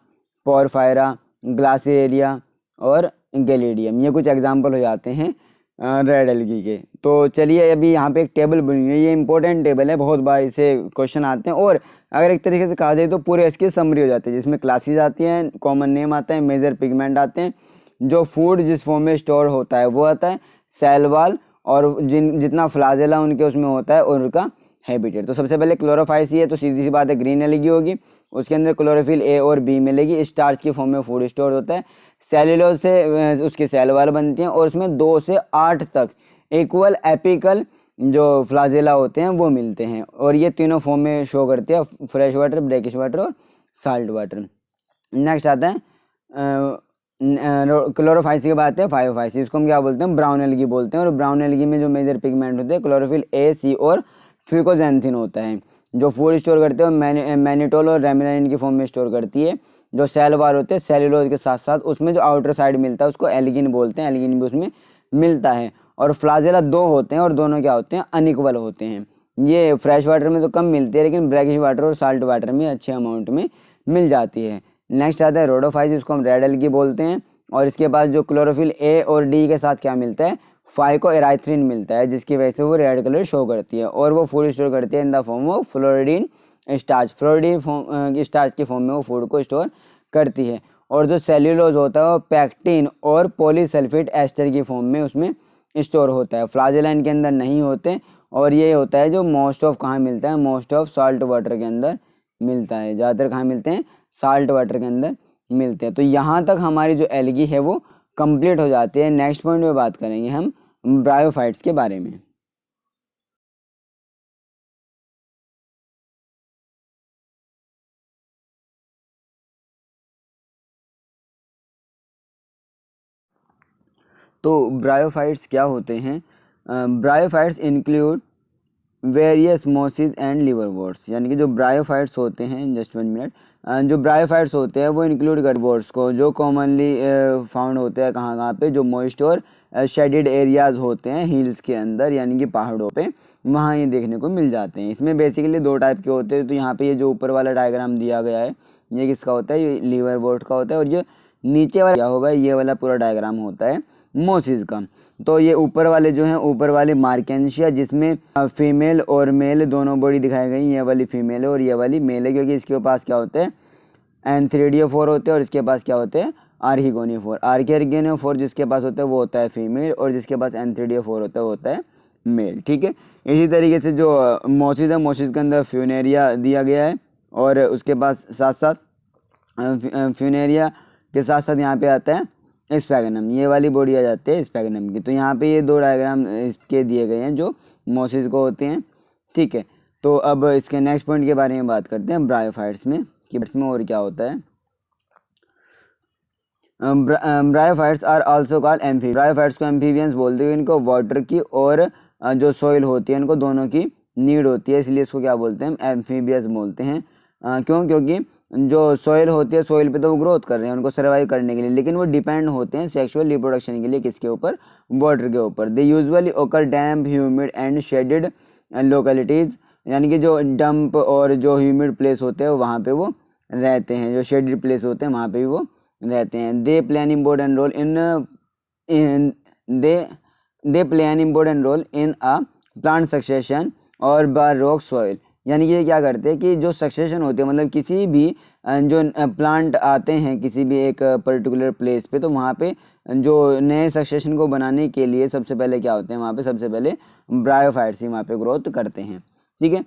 पोरफायरा, ग्लासियरिया और गैलिडियम, ये कुछ एग्जांपल हो जाते हैं रेड एल्गी के। तो चलिए अभी यहाँ पे एक टेबल बनी हुई है, ये इंपॉर्टेंट टेबल है, बहुत बार इसे क्वेश्चन आते हैं, और अगर एक तरीके से कहा जाए तो पूरे इसकी समरी हो जाती है, जिसमें क्लासेस आती हैं, कॉमन नेम आता है, मेजर पिगमेंट आते हैं, जो फूड जिस फॉर्म में स्टोर होता है वो आता है, सेल वॉल, और जितना फ्लाजेला उनके उसमें होता है, और उनका हैबिटेट। तो सबसे पहले क्लोरोफाइसी है, तो सीधी सी बात है ग्रीन एल्गी होगी, उसके अंदर क्लोरोफिल ए और बी मिलेगी, स्टार्च की फॉर्म में फूड स्टोर होता है, सेल्यूलोज से उसकी सेल वॉल बनती हैं, और उसमें 2 से 8 तक इक्वल एपिकल जो फ्लाजेला होते हैं वो मिलते हैं, और ये तीनों फॉर्म में शो करती है, फ्रेश वाटर, ब्रेकिश वाटर और साल्ट वाटर। नेक्स्ट आता है क्लोरोफाइसी की बात है, फाइवोफाइसी, इसको हम क्या बोलते हैं, ब्राउन एल्गी बोलते हैं, और ब्राउन एल्गी में जो मेजर पिगमेंट होते हैं क्लोरोफिल ए, सी और फ्यूकोजेंथिन होता है, जो फूड स्टोर करते हैं, मैनिटोल और रेमिनाइन की फॉर्म में स्टोर करती है। जो सेल वाल होते हैं सेल्यूलोज के साथ साथ उसमें जो आउटर साइड मिलता है उसको एल्गिन बोलते हैं, एल्गिन भी उसमें मिलता है, और फ्लाजेला 2 होते हैं, और दोनों क्या होते हैं, अनइक्वल होते हैं। ये फ्रेश वाटर में तो कम मिलती है, लेकिन ब्रैकिश वाटर और साल्ट वाटर में अच्छे अमाउंट में मिल जाती है। नेक्स्ट आता है रोडोफाइट्स, जिसको हम रेड एल्गी बोलते हैं। और इसके पास जो क्लोरोफिल ए और डी के साथ क्या मिलता है, फाइकोएराइथ्रिन मिलता है, जिसकी वजह से वो रेड कलर शो करती है। और वो फूड स्टोर करती है in the form of floridean starch, floridean starch की फॉर्म में वो फूड को स्टोर करती है। और जो सेल्यूलोज होता है वो पैक्टिन और पॉलीसल्फेट एस्टर की फॉर्म में उसमें स्टोर होता है, फ्लाजेलाइन के अंदर नहीं होते। और ये होता है जो मोस्ट ऑफ कहाँ मिलता है, मोस्ट ऑफ साल्ट वाटर के अंदर मिलता है, ज़्यादातर कहाँ मिलते हैं, साल्ट वाटर के अंदर मिलते हैं। तो यहाँ तक हमारी जो एल्गी है वो कंप्लीट हो जाती है। नेक्स्ट पॉइंट में बात करेंगे हम ब्रायोफाइट्स के बारे में। तो ब्रायोफाइट्स क्या होते हैं? ब्रायोफाइट्स इंक्लूड वेरियस मोसिस एंड लिवरवोर्ट्स, यानी कि जो ब्रायोफाइट्स होते हैं, जस्ट 1 मिनट, जो ब्रायोफाइट्स होते हैं वो इंक्लूड कर वोर्ट्स को, जो कॉमनली फाउंड होते हैं कहाँ कहाँ पे, जो मॉइस्ट और शेडेड एरियाज होते हैं हिल्स के अंदर, यानी कि पहाड़ों पे, वहाँ ये देखने को मिल जाते हैं। इसमें बेसिकली 2 टाइप के होते हैं। तो यहाँ पे ये जो ऊपर वाला डायग्राम दिया गया है ये किसका होता है, ये लिवरवोर्ट का होता है। और जो नीचे वाला क्या होगा, ये वाला पूरा डायग्राम होता है मोसिस का। तो ये ऊपर वाले जो हैं, ऊपर वाले मार्केंशिया, जिसमें फीमेल और मेल दोनों बॉडी दिखाई गई, ये वाली फीमेल है और ये वाली मेल है, क्योंकि इसके पास क्या होते हैं, एंथ्रेडियोफोर होते हैं, और इसके पास क्या होते हैं, आर्किगोनियोफोर। आर्किगोनियोफोर जिसके पास होता है वो होता है फीमेल, और जिसके पास एंथ्रेडियोफोर होता है वो होता है मेल। ठीक है, इसी तरीके से जो मोसिस है, मोसिस के अंदर फ्यूनेरिया दिया गया है, और उसके पास साथ साथ फ्यूनेरिया के साथ साथ यहाँ पे आता है स्पैगनम, ये वाली बॉडी आ जाती है स्पैगनम की। तो यहाँ पे ये 2 डायग्राम इसके दिए गए हैं जो मोसिस को होते हैं। ठीक है, तो अब इसके नेक्स्ट पॉइंट के बारे में बात करते हैं ब्रायोफाइट्स में, कि इसमें और क्या होता है। Bryophytes are also called amphi, bryophytes को एम्फीबियंस बोलते हैं। इनको वाटर की और जो सॉइल होती है, इनको दोनों की नीड होती है, इसलिए इसको क्या बोलते हैं, एम्फीबियस बोलते हैं। क्यों? क्योंकि जो सॉइल होती है, सॉइल पे तो वो ग्रोथ कर रहे हैं उनको सर्वाइव करने के लिए, लेकिन वो डिपेंड होते हैं सेक्सुअल रिप्रोडक्शन के लिए किसके ऊपर, वाटर के ऊपर। दे यूजुअली ओकर डैम्प, ह्यूमिड एंड शेडेड लोकेलिटीज़, यानी कि जो डंप और जो ह्यूमिड प्लेस होते हैं वहाँ पे वो रहते हैं, जो शेडेड प्लेस होते हैं वहाँ पे भी वो रहते हैं। They play an important role they play an important role in a plant succession और बाय रॉक सॉइल, यानी कि ये क्या करते हैं कि जो सक्सेशन होती है, मतलब किसी भी जो प्लांट आते हैं किसी भी एक पर्टिकुलर प्लेस पे, तो वहाँ पे जो नए सक्सेशन को बनाने के लिए सबसे पहले क्या होते हैं, वहाँ पे सबसे पहले ब्रायोफाइट्स ही वहाँ पे ग्रोथ करते हैं। ठीक है,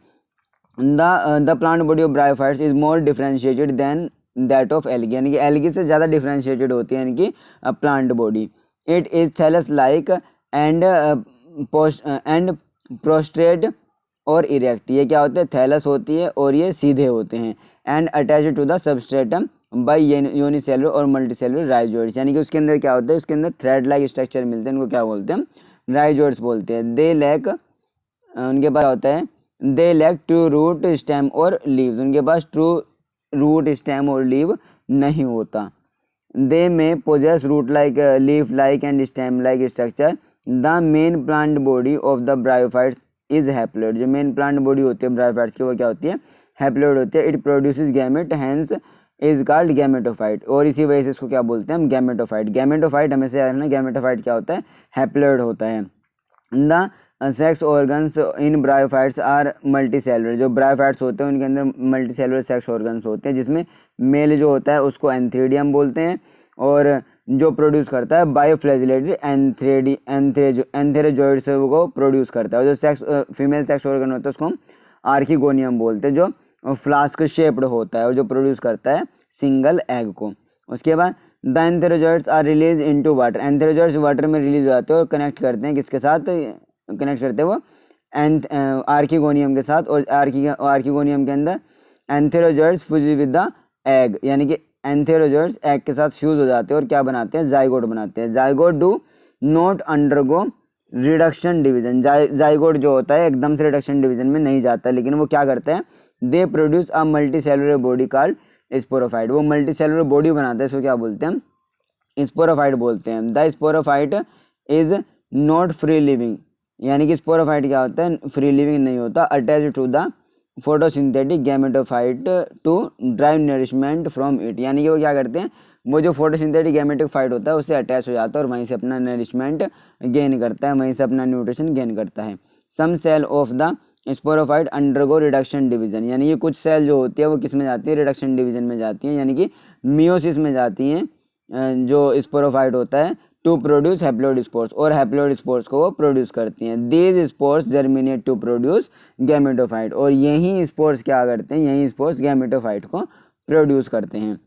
the plant body of bryophytes is more differentiated than that of algae, यानी कि एल्गी से ज़्यादा डिफ्रेंशिएटेड होती है, यानी कि plant body. It is thallus like and prostrate और इरेक्ट, ये क्या होते हैं, थैलस होती है और ये सीधे होते हैं। And attach to the substratum by unicellular और मल्टीसेलुलर राइजोइड्स, यानी कि उसके अंदर क्या होता है, उसके अंदर थ्रेड लाइक स्ट्रक्चर मिलते हैं, इनको क्या बोलते हैं, राइजोइड्स बोलते हैं। दे लैक, उनके पास होता है, they lack true root stem और लीव्स, उनके पास ट्रू रूट स्टेम और लीव नहीं होता। They may possess root like, leaf like and stem like structure. The main plant body of the bryophytes is haploid, जो मेन प्लांट बॉडी होती है bryophytes की वो क्या होती है, हैप्लॉइड होती है। It produces gamete, hence is called gametophyte, और इसी वजह से इसको क्या बोलते हैं हम, गैमेटोफाइट। गैमेटोफाइट हमेशा याद रखना, गैमेटोफाइट क्या होता है, हैप्लॉइड होता है। The sex organs in bryophytes are multicellular, जो ब्रायोफाइट्स होते हैं उनके अंदर मल्टीसेलुलर सेक्स ऑर्गन्स होते हैं, जिसमें मेल जो होता है उसको एंथ्रेडियम बोलते हैं, और जो प्रोड्यूस करता है बायोफ्लैजिलेटेड एंथेरोजोइड्स को प्रोड्यूस करता है। और जो सेक्स फीमेल सेक्स ऑर्गन होता है उसको हम आर्किगोनियम बोलते हैं, जो फ्लास्क शेप्ड होता है और जो प्रोड्यूस करता है सिंगल एग को। उसके बाद the antherozoids are release into water, antherozoids water में रिलीज हो जाते हैं और कनेक्ट करते हैं किसके साथ, कनेक्ट करते हैं वो आर्किगोनियम के साथ। और आर्किगोनियम के अंदर एंथेरोजोइड्स फ्यूज विद द एग, यानी कि एंथेरोजोइड्स एग के साथ फ्यूज हो जाते हैं और क्या बनाते हैं, जाइगोट बनाते हैं। Zygote do not undergo reduction division, zygote जो होता है एकदम से रिडक्शन डिवीजन में नहीं जाता, लेकिन वो क्या करते हैं, they produce a multi cellular body called sporophyte, वो मल्टी सेलुलर बॉडी बनाते हैं, इसको क्या बोलते हैं, स्पोरोफाइट बोलते हैं। The sporophyte is not free living, यानी कि स्पोरोफाइट क्या होता है, फ्री लिविंग नहीं होता, attach to the photosynthetic gametophyte to derive nourishment from it, यानी कि वो क्या करते हैं, वो जो फोटोसिंथेटिक गैमेटोफाइट होता है उससे अटैच हो जाता है और वहीं से अपना नरिशमेंट गेन करता है, वहीं से अपना न्यूट्रिशन गेन करता है। Some cell of the sporophyte undergo reduction division, यानी कि कुछ सेल जो होती है वो किस में जाती है, रिडक्शन डिवीजन में जाती हैं, यानी कि मियोसिस में जाती हैं जो स्पोरोफाइट होता है, टू प्रोड्यूस हैप्लोइड स्पोर्स, और हैप्लोइड स्पोर्स को वो प्रोड्यूस करती हैं। These spores germinate to produce gametophyte, और यही स्पोर्स क्या करते हैं, यही स्पोर्स गैमेटोफाइट को प्रोड्यूस करते हैं।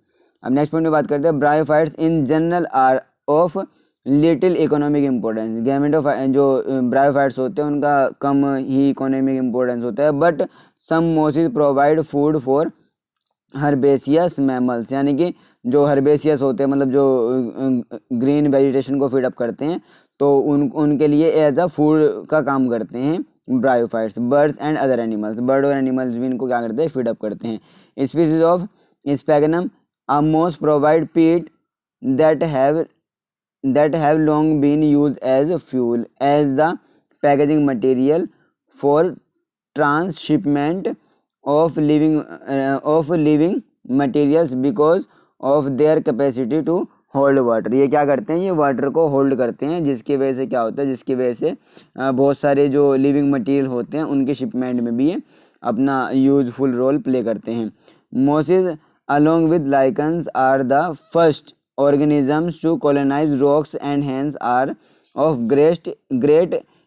अब नेक्स्ट पॉइंट में बात करते हैं, bryophytes in general are of little economic importance. Gametophyte जो ब्रायोफाइट्स होते हैं उनका कम ही इकोनॉमिक इम्पोर्टेंस होता है, but some mosses provide food for herbaceous mammals, यानी कि जो हर्बेसियस होते हैं मतलब जो ग्रीन वेजिटेशन को फीड अप करते हैं, तो उनके लिए एज अ फूड का काम करते हैं bryophytes. Birds and other animals, bird और एनिमल्स भी इनको क्या करते हैं, फीड अप करते हैं। स्पीसीज ऑफ स्पैगनम मोस प्रोवाइड पीट that have long been used as fuel as the packaging material for transshipment of living materials because of their capacity to hold water. ये क्या करते हैं, ये वाटर को होल्ड करते हैं, जिसकी वजह से क्या होता है, जिसकी वजह से बहुत सारे जो लिविंग मटेरियल होते हैं उनके शिपमेंट में भी ये अपना यूजफुल रोल प्ले करते हैं। मोसिस along with lichens are the first organisms to colonize rocks and hence are of great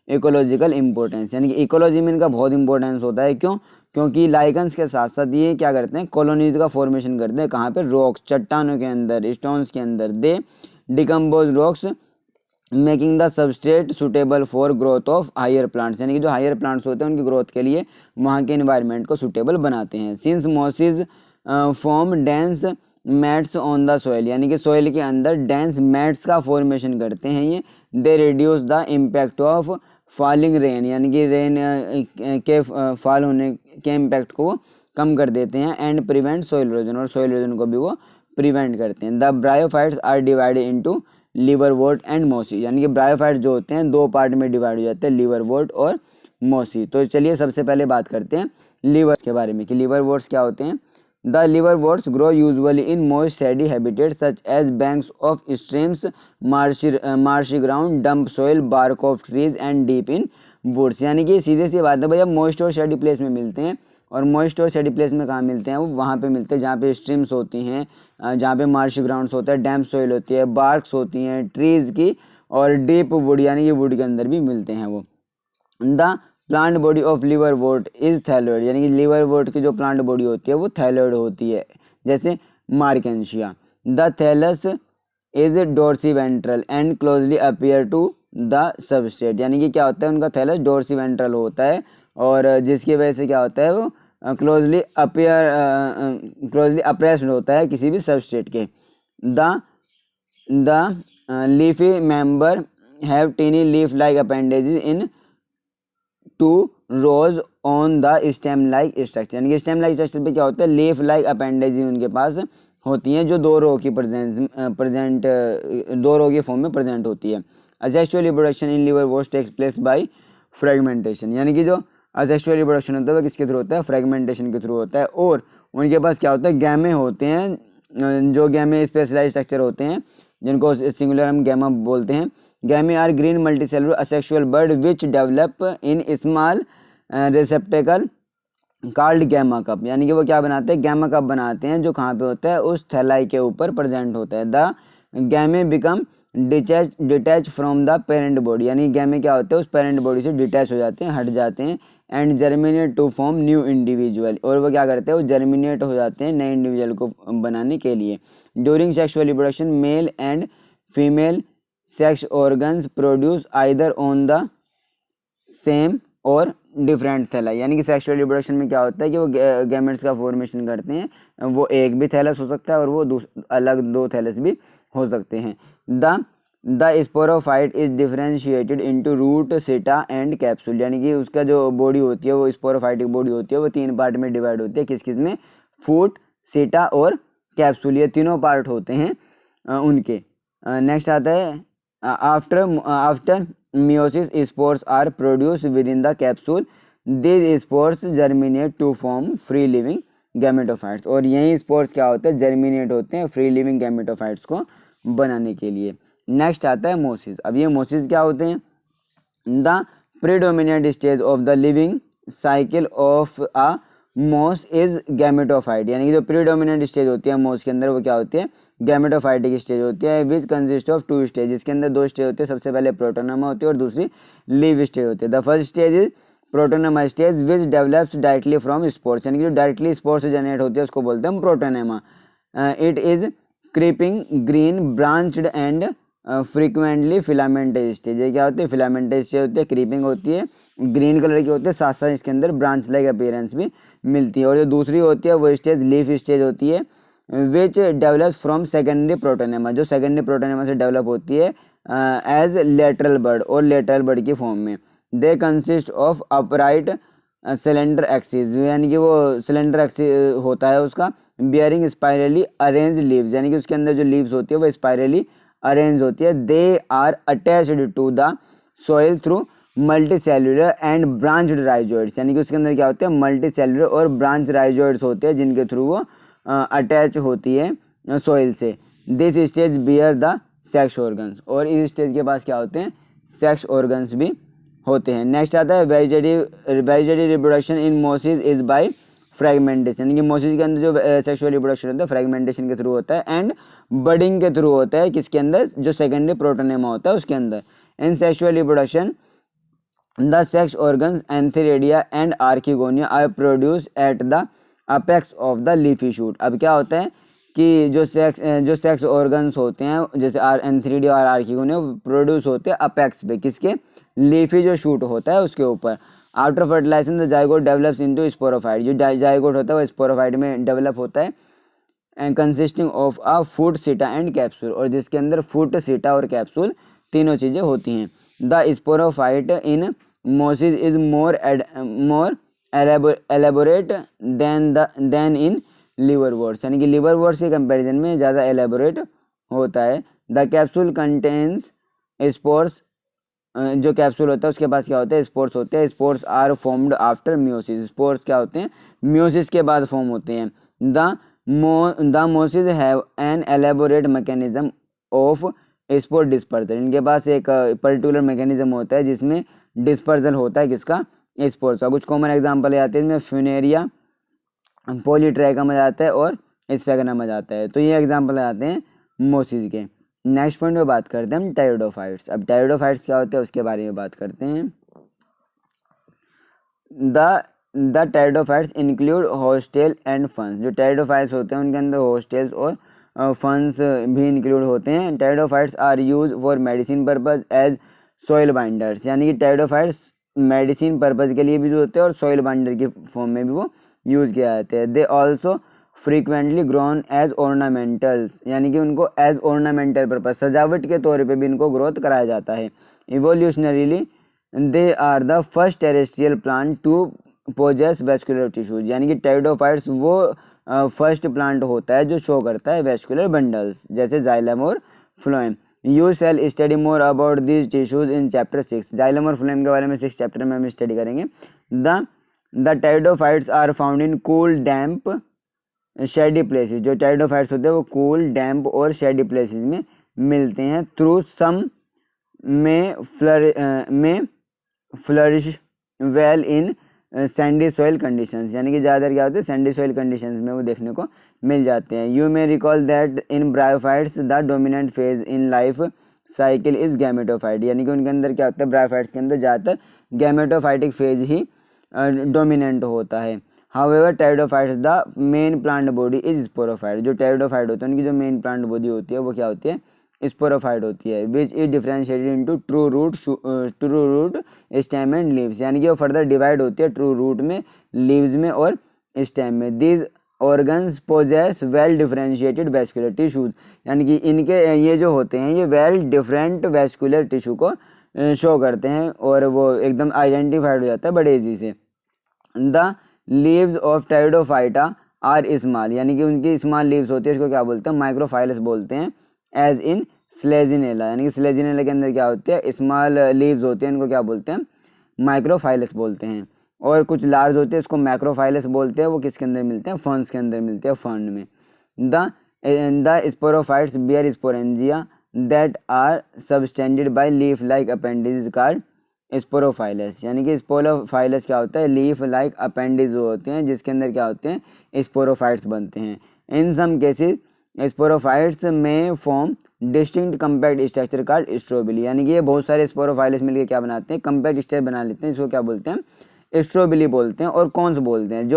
ecological importance, यानी कि इकोलॉजी में इनका बहुत इंपॉर्टेंस होता है। क्यों? क्योंकि लाइकन्स के साथ साथ ये क्या करते हैं, कॉलोनीज का फॉर्मेशन करते हैं। कहाँ पे? रॉक्स, चट्टानों के अंदर, स्टोन्स के अंदर। They decompose rocks making the substrate suitable for growth of higher plants, यानी कि जो हायर प्लांट्स होते हैं उनकी ग्रोथ के लिए वहाँ के इन्वायरमेंट को सुटेबल बनाते हैं। Since mosses form dense mats on the soil, यानी कि सॉइल के अंदर डेंस मैट्स का फॉर्मेशन करते हैं ये। They reduce the impact of falling rain, यानी कि रेन के फॉल होने के इम्पैक्ट को कम कर देते हैं। एंड प्रिवेंट सॉइल इरोजन, और सॉइल इरोजन को भी वो प्रिवेंट करते हैं। The bryophytes are divided into liverwort and mosses, यानी कि ब्रायोफाइट जो होते हैं दो पार्ट में डिवाइड हो जाते हैं, लिवरवोर्ट और मोसी। तो चलिए सबसे पहले बात करते हैं लीवर के बारे में कि लिवरवोर्ट्स क्या होते हैं। The liverworts grow usually in moist shady habitats such as banks of streams, marshy ground, damp soil, bark of trees and deep in woods, यानी कि सीधे सी बात है भैया, मोइस्ट और शेडी प्लेस में मिलते हैं। और मोइस्ट और शेडी प्लेस में कहाँ मिलते हैं, वो वहाँ पे मिलते हैं जहाँ पे स्ट्रीम्स होती हैं, जहाँ पे मार्शी ग्राउंड्स होता है, डैम्प सोइल होती है, बार्क्स होती हैं ट्रीज़ की, और डीप वुड यानी कि वुड के अंदर भी मिलते हैं वो। The plant body of liverwort is thalloid, यानी कि लिवरवोर्ट की जो प्लांट बॉडी होती है वो थैलोइड होती है, जैसे Marchantia. The thallus is dorsiventral and closely appear to the substrate, यानी कि क्या होता है, उनका थैलस डोर्सीवेंट्रल होता है और जिसकी वजह से क्या होता है, वो क्लोजली अप्रेस्ड होता है किसी भी सबस्ट्रेट के। The leafy member have tiny leaf like appendages in two rows on the stem like structure, यानी कि स्टेम लाइक स्ट्रक्चर पे क्या होता है, लीफ लाइक अपेंडेज उनके पास होती हैं जो दो रो की दो रो के फॉर्म में प्रेजेंट होती है। Asexual reproduction in liverworts takes place by fragmentation, यानी कि जो असेक्सुअल रिप्रोडक्शन होता है वो किसके थ्रू होता है, फ्रेगमेंटेशन के थ्रू होता है। और उनके पास क्या होता है, गैमे होते हैं, जो गैमे स्पेशलाइज स्ट्रक्चर होते हैं जिनको सिंगुलर हम गैमा बोलते हैं। Gemmae are green multicellular asexual बर्ड which develop in small receptacle called gemma cup, यानी कि वो क्या बनाते हैं, गैमा कप बनाते हैं जो कहाँ पे होता है, उस थैलाई के ऊपर प्रेजेंट होता है। The गैमे become detach from the parent body, यानी गैमे क्या होते हैं, उस पेरेंट बॉडी से डिटैच हो जाते हैं, हट जाते हैं। And germinate to form new individual, और वो क्या करते हैं, वो जर्मिनेट हो जाते हैं नए इंडिविजुअल को बनाने के लिए। During sexual reproduction mail and female sex organs produce either on the same और डिफरेंट थैला, यानी कि सेक्सुअल रिप्रोडक्शन में क्या होता है कि वो गैमेट्स का फॉर्मेशन करते हैं, वो एक भी थैलस हो सकता है और वो अलग दो थैलस भी हो सकते हैं। The sporophyte is differentiated into root, seta and capsule, यानी कि उसका जो बॉडी होती है वो स्पोरोफाइटिक बॉडी होती है, वो तीन पार्ट में डिवाइड होती है। किस किस में, फूट, सीटा और कैप्सूल, ये तीनों पार्ट होते हैं उनके। नेक्स्ट आता है after meiosis spores are produced within the capsule. These spores germinate to form free living gametophytes. और यही स्पोर्स क्या होते हैं, जर्मिनेट होते हैं फ्री लिविंग गैमेटोफाइट्स को बनाने के लिए। नेक्स्ट आता है मोसिस। अब ये मोसिस क्या होते हैं, the predominant stage of the living cycle of a मोस इज गैमेटोफाइट, यानी कि जो प्रीडोमिनेंट स्टेज होती है मोस के अंदर वो क्या होती है, गैमेटोफाइटिक स्टेज होती है, which consist of two stage, इसके अंदर दो स्टेज होते हैं, सबसे पहले प्रोटोनोमा होती है और दूसरी लीव स्टेज होती है। The first stage is protonema stage which develops directly from spores, यानी कि जो डायरेक्टली स्पोर्स से जनरेट होती है उसको बोलते हैं protonema. It is creeping green branched and frequently filamentous stage, ये क्या होती है, फिलामेंटेज स्टेज होती है, क्रीपिंग होती है, ग्रीन कलर की होती है, साथ साथ इसके अंदर ब्रांच लाइक अपीयरेंस भी मिलती है। और जो दूसरी होती है वो स्टेज लीफ स्टेज होती है, which develops from secondary protonema, जो सेकेंडरी प्रोटोनेमा से डेवलप होती है एज लेटरल बर्ड और लेटरल बर्ड की फॉर्म में। They consist of upright cylinder axis, यानी कि वो सिलेंडर एक्सिस होता है उसका, बियरिंग स्पाइरली अरेंज लीव्स, यानी कि उसके अंदर जो लीव्स होती है वो स्पाइरली अरेंज होती है। They are attached to the soil through multicellular and branched rhizoids, यानी कि उसके अंदर क्या होते हैं, मल्टी सेल्यूलर और ब्रांच राइजोइड्स होते हैं जिनके थ्रू वो अटैच होती है सॉइल से। This stage bear the sex organs, और इस स्टेज के पास क्या होते हैं, सेक्स ऑर्गन्स भी होते हैं। नेक्स्ट आता है vegetative reproduction in mosses is by fragmentation, यानी कि मोसिस के अंदर जो सेक्सुअल रिप्रोडक्शन होता है फ्रेगमेंटेशन के थ्रू होता है एंड बडिंग के थ्रू होता है, किसके अंदर, जो सेकेंडरी प्रोटोनेमा होता है उसके अंदर। In sexual reproduction the sex organs antheridia and archegonia are produce at the apex of the leafy shoot. अब क्या होता है कि जो सेक्स ऑर्गन्स होते हैं जैसे एंथेरेडिया और आर्किगोनिया प्रोड्यूस होते हैं अपेक्स पे, किसके, लीफी जो शूट होता है उसके ऊपर। After fertilization the zygote develops into sporophyte, जो जाइगोट होता है वो स्पोरोफाइट में डेवलप होता है, and consisting of a foot, seta and capsule, और जिसके अंदर फूट, सीटा और कैप्सूल तीनों चीज़ें होती हैं। The sporophyte in mosses is more elaborate than in liverworts, यानी कि लिवरवर्ट्स के कंपैरिजन में ज़्यादा एलेबोरेट होता है। द कैप्सूल कंटेन्स स्पोर्स, जो कैप्सूल होता है उसके पास क्या होता है, स्पोर्स होते हैं। Spores are formed after meiosis, spores क्या होते हैं, मियोसिस के बाद फॉर्म होते हैं। The mosses have an elaborate mechanism of spore dispersion, इनके पास एक पर्टिकुलर मैकेनिज्म होता है जिसमें डिस्पर्जन होता है किसका, स्पोर्स का। कुछ कॉमन एग्जाम्पल आते हैं इसमें, फ्यूनेरिया, पॉलीट्रैकम आ जाता है और स्फेगनम आ जाता है, तो ये एग्जाम्पल आते हैं मोसिस के। नेक्स्ट पॉइंट में बात करते हैं हम टेरिडोफाइट्स। अब टेरिडोफाइट्स क्या होते हैं उसके बारे में बात करते हैं। The pteridophytes include hostel and फंस, जो टेरिडोफाइट्स होते हैं उनके अंदर हॉस्टेल्स और फंस भी इंक्लूड होते हैं। Pteridophytes are use for medicine purpose as soil binders, यानी कि टेरिडोफाइट्स मेडिसिन पर्पज के लिए भी यूज होते हैं और सॉइल बाइंडर की फॉर्म में भी वो यूज किया जाते हैं। They also frequently grown as ornamentals, यानी कि उनको एज ऑर्नामेंटल पर्पज, सजावट के तौर पे भी इनको ग्रोथ कराया जाता है। Evolutionarily they are the first terrestrial plant to possess vascular tissues, यानी कि टेरिडोफाइट्स वो फर्स्ट प्लांट होता है जो शो करता है वेस्कुलर बंडल्स जैसे जाइलम और phloem. You shall study more about this tissues in chapter 6, xylem और फ्लोएम के बारे में 6 चैप्टर में हम स्टडी करेंगे। The pteridophytes are found in cool damp shady places, जो टेरिडोफाइट्स होते हैं वो कूल डैम्प और शेडी प्लेसेस में मिलते हैं। थ्रू सम में flourish well in Sandy soil conditions, यानी कि ज़्यादातर क्या होते हैं सैंडी सॉइल कंडीशंस में वो देखने को मिल जाते हैं। You may recall that in bryophytes the dominant phase in life cycle is gametophyte, यानी कि उनके अंदर क्या होता है, ब्रायोफाइट्स के अंदर ज़्यादातर गैमेटोफाइटिक फेज ही डोमिनेंट होता है। However pteridophytes the main plant body is sporophyte, जो टेरिडोफाइट होते हैं उनकी जो मेन प्लांट बॉडी होती है वो क्या होती है, स्पोरोफाइट होती है। Which is differentiated into true root stem and leaves, यानी कि वो फर्दर डिवाइड होती है ट्रू रूट में, लीव्स में और स्टेम में। These organs possess well differentiated vascular tissues, यानी कि इनके ये जो होते हैं ये वेल डिफरेंट वेस्कुलर टिश्यू को शो करते हैं और वो एकदम आइडेंटिफाइड हो जाता है बड़े ईजी से। The leaves of pteridophyta are small, यानी कि उनकी स्मॉल लीव्स होती है, इसको क्या बोलते हैं, माइक्रोफाइलस बोलते हैं। एज इन स्लेजिनेला, यानी कि स्लेजिनेला के अंदर क्या होते हैं, स्मॉल लीव्स होते हैं, इनको क्या बोलते हैं, माइक्रोफाइलस बोलते हैं। और कुछ लार्ज होते हैं, इसको मैक्रोफाइलस बोलते हैं। वो किसके अंदर मिलते हैं, फर्न्स के अंदर मिलते हैं, फर्न में। The sporophytes bear sporangia that are subtended by leaf like appendages called sporophylls, यानी कि स्पोरोफाइलस क्या होता है, लीफ लाइक अपेंडिज होते हैं जिसके अंदर क्या होते हैं, स्पोरोफाइट्स बनते हैं। इन सम केसेस स्पोरोफाइट्स में form distinct compact structure called strobili, यानी कि ये बहुत सारे स्पोरोफाइलस मिलकर क्या बनाते हैं, कंपैक्ट स्ट्रक्चर बना लेते हैं, इसको क्या बोलते हैं, स्ट्रोबिली बोलते हैं। और कौन से बोलते हैं,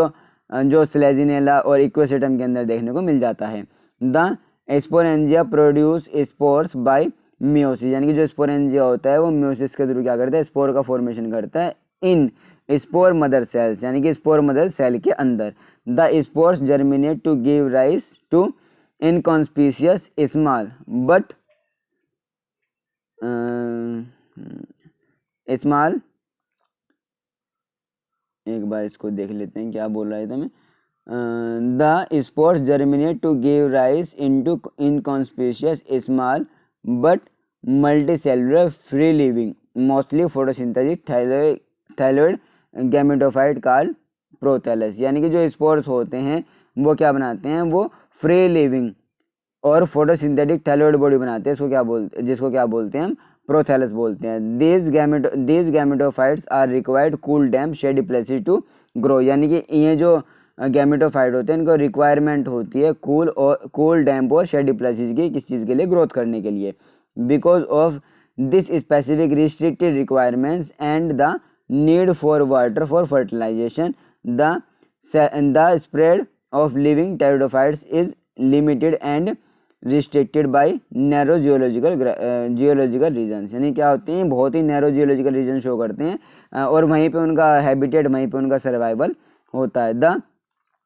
जो स्लेजिनेला और इक्वेसेटम के अंदर देखने को मिल जाता है। The sporangia produce spores bye meiosis, यानी कि जो स्पोरेंजिया होता है वो मियोसिस के थ्रू क्या करता है, स्पोर का फॉर्मेशन करता है इन स्पोर मदर सेल्स, यानी कि स्पोर मदर सेल के अंदर। The spores germinate to give rise to inconspicuous small but small, एक बार इसको देख लेते हैं क्या बोल रहा था मैं। The spores germinate to give rise into inconspicuous small but multicellular free living mostly photosynthetic thalloid gametophyte called prothallus, यानी कि जो स्पोर्स होते हैं वो क्या बनाते हैं, वो फ्री लिविंग और फोटोसिंथेटिक थायरॉइड बॉडी बनाते हैं, जिसको क्या बोलते हैं हम, प्रोथैलस बोलते हैं। These gametophytes are required cool damp shady places to grow, यानी कि ये जो गैमेटोफाइट होते हैं इनको रिक्वायरमेंट होती है कूल डैम्प और शेडी प्लेसेस की, किस चीज़ के लिए, ग्रोथ करने के लिए। Because of this specific restricted requirements and the need for water for fertilization the spread of living pteridophytes is limited and restricted by narrow geological regions, यानी क्या होते हैं, बहुत ही नैरो जियोलॉजिकल रीजन शो करते हैं और वहीं पे उनका हैबिटेट, वहीं पे उनका सर्वाइवल होता है। The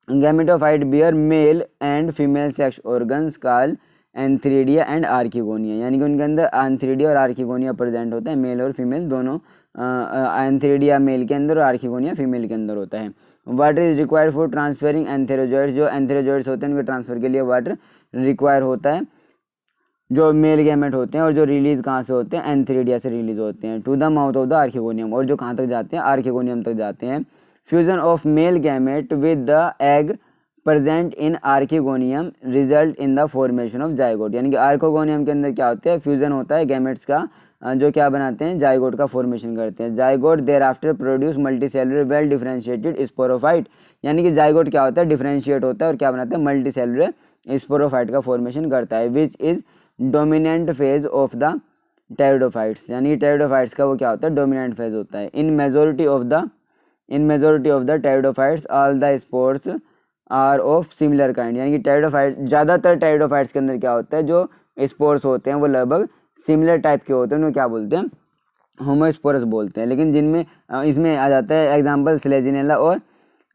gametophyte bear male and female sex organs called antheridia and archegonia, यानी कि उनके अंदर एंथ्रीडिया और आर्किगोनिया प्रेजेंट होता है, मेल और फीमेल दोनों। एंथ्रीडिया मेल के अंदर और आर्किगोनिया फीमेल के अंदर होता है। Water is required for transferring antherozoids, जो एंथेरोजॉइड्स होते हैं उनके ट्रांसफर के लिए वाटर रिक्वायर होता है, जो मेल गैमेट होते हैं, और जो रिलीज कहाँ से होते हैं, एंथ्रीडिया से रिलीज होते हैं, to the mouth of the archegonium, और जो कहाँ तक जाते हैं, आर्किगोनियम तक जाते हैं। Fusion of male gamete with the egg present in archegonium result in the formation of zygote, यानी कि आर्किगोनियम के अंदर क्या होता है, फ्यूजन होता है गैमेट्स का, जो क्या बनाते हैं, जाइगोट का फॉर्मेशन करते हैं। Zygote thereafter produce multicellular well differentiated sporophyte, यानी कि जाइगोट क्या होता है, डिफरेंशिएट होता है और क्या बनाता है, मल्टीसेलुलर स्पोरोफाइट का फॉर्मेशन करता है, which is dominant phase of the pteridophytes, यानी टेरिडोफाइट्स का वो क्या होता है, डोमिनेंट फेज होता है। In majority of the pteridophytes all the spores are of similar kind, यानी कि टेरिडोफाइट, ज़्यादातर टेरिडोफाइट्स के अंदर क्या होता है, जो स्पोर्स होते हैं वो लगभग सिमिलर टाइप के होते हैं, उनको क्या बोलते हैं, होमोस्पोरस बोलते हैं। लेकिन जिनमें इसमें आ जाता है एग्जांपल स्लेजिनेला और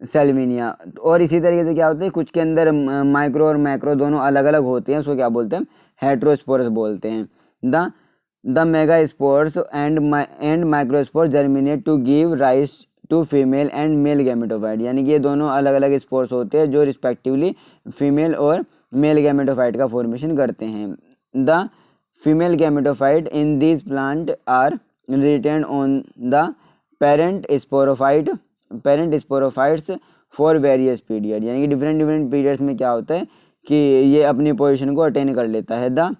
सेल्विनिया। और इसी तरीके से क्या होता है, कुछ के अंदर माइक्रो और मैक्रो दोनों अलग अलग होते हैं, उसको क्या बोलते हैं, हेट्रोस्पोरस बोलते हैं। The megaspores and microspores germinate to give rise to female and male gametophyte, यानी कि ये दोनों अलग अलग स्पोर्स होते हैं जो रिस्पेक्टिवली फीमेल और मेल गैमेटोफाइट का फॉर्मेशन करते हैं। The female gametophyte in this plant are retain on the parent sporophytes for various period, यानी कि डिफरेंट पीरियड्स में क्या होता है कि ये अपनी पोजीशन को अटेन कर लेता है। The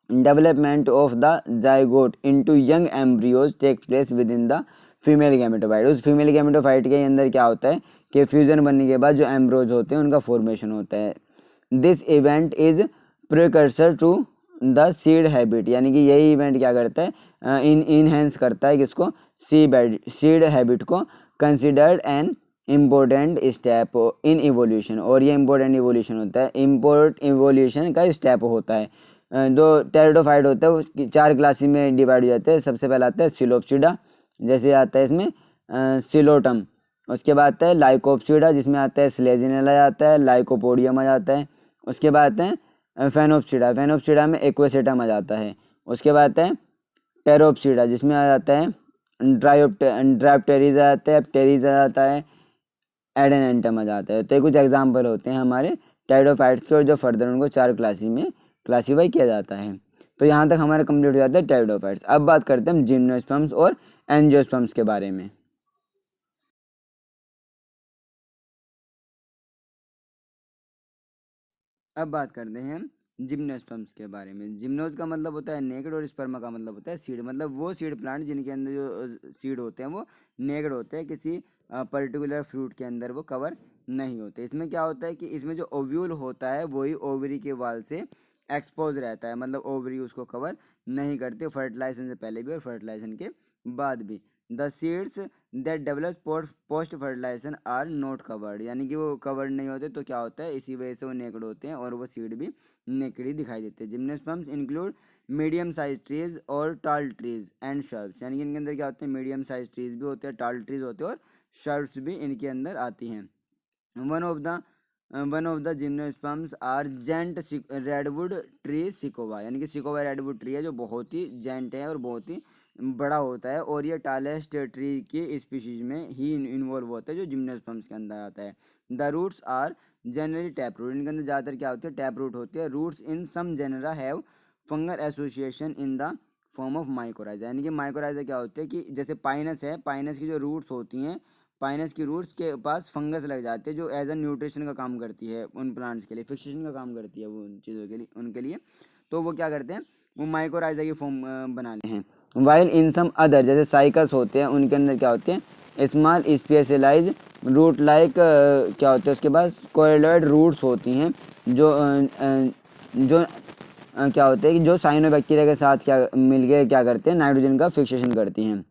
development of the zygote into young embryos take place within the female gametophyte, उस फीमेल गैमेटोफाइट के अंदर क्या होता है कि फ्यूजन बनने के बाद जो एम्ब्रियोज होते हैं उनका फॉर्मेशन होता है। This event is precursor to the seed habit, यानी कि यही इवेंट क्या करता है, इनहेंस करता है किसको, सीड हैबिट को, considered an important step in evolution, और ये इम्पोर्टेंट इवोल्यूशन होता है, इवोल्यूशन का स्टेप होता है। जो टेरिडोफाइट होता है वो 4 क्लासेस में डिवाइड हो जाते हैं। सबसे पहला आता है सिलोप्सिडा, जैसे आता है इसमें सिलोटम, उसके बाद आता है लाइकोप्सिडा जिसमें आता है स्लेजिनेला आता है, लाइकोपोडियम आ जाता है, उसके बाद आते हैं फेनोप्सिडा में एक्वेसेटम आ जाता है, उसके बाद आता है टेरोप्सिडा जिसमें आ जाता है ड्रायोप्टेरिज आ जाता है, प्टेरिज आ जाता है, एडेनेंटम आ जाता है। तो ये कुछ एग्जाम्पल होते हैं हमारे टेरिडोफाइट्स के, और जो फर्दर उनको 4 क्लासेस में क्लासीफाई किया जाता है। तो यहाँ तक हमारा कंप्लीट हो जाता है टेरिडोफाइट्स। अब बात करते हैं हम जिम्नोस्पर्म्स और एंजियोस्पर्म्स के बारे में। अब बात करते हैं जिम्नोस्पर्म्स के बारे में। जिम्नोज का मतलब होता है नेकेड और स्पर्मा का मतलब होता है सीड। मतलब वो सीड प्लांट जिनके अंदर जो सीड होते हैं वो नेकेड होते हैं, किसी पर्टिकुलर फ्रूट के अंदर वो कवर नहीं होते। इसमें क्या होता है कि इसमें जो ओव्यूल होता है वही ओवरी के वाल से एक्सपोज रहता है, मतलब ओवरी उसको कवर नहीं करते फर्टिलाइजेशन से पहले भी और फर्टिलाइजेशन के बाद भी। The seeds that develop post fertilisation are not covered, यानी कि वो कवर्ड नहीं होते, तो क्या होता है इसी वजह से वो नेकड होते हैं और वो सीड भी नेकड ही दिखाई देते हैं। Gymnosperms include medium size trees और टाल ट्रीज एंड शर्ब्स, यानी कि इनके अंदर क्या होते हैं मीडियम साइज ट्रीज भी होते हैं, टाल ट्रीज होते हैं और शर्ब्स भी इनके अंदर आती हैं। One of the gymnosperms are giant redwood tree sequoia, यानी कि सिकोवा रेडवुड ट्री है जो बहुत ही जेंट है और बहुत ही बड़ा होता है और ये टालेस्ट ट्री की स्पीशीज में ही इन्वॉल्व होता है जो जिम्नोस्पर्म्स के अंदर आता है। The roots are generally tap root, इनके अंदर ज़्यादातर क्या होती है टैप रूट होती है। Roots in some genera have fungal association in the form of mycorrhiza, यानी कि माइकोराइजा क्या होते हैं कि जैसे पाइनस है, पाइनस की जो रूट्स होती हैं, पाइनस की रूट्स के पास फंगस लग जाते हैं जो एज अ न्यूट्रिशन का काम करती है उन प्लांट्स के लिए, फिक्सेशन का काम करती है वो उन चीज़ों के लिए, उनके लिए। तो वो क्या करते हैं वो माइकोराइजा की फॉर्म बना लेते हैं। वाइल इन सम अदर जैसे साइकस होते हैं उनके अंदर क्या होते हैं स्मॉल स्पेशलाइज रूट लाइक क्या होते हैं उसके पास कोरिडोइड रूट्स होती हैं जो क्या होते हैं कि जो साइनोबैक्टीरिया के साथ क्या मिलके क्या करते हैं नाइट्रोजन का फिक्सेशन करती हैं।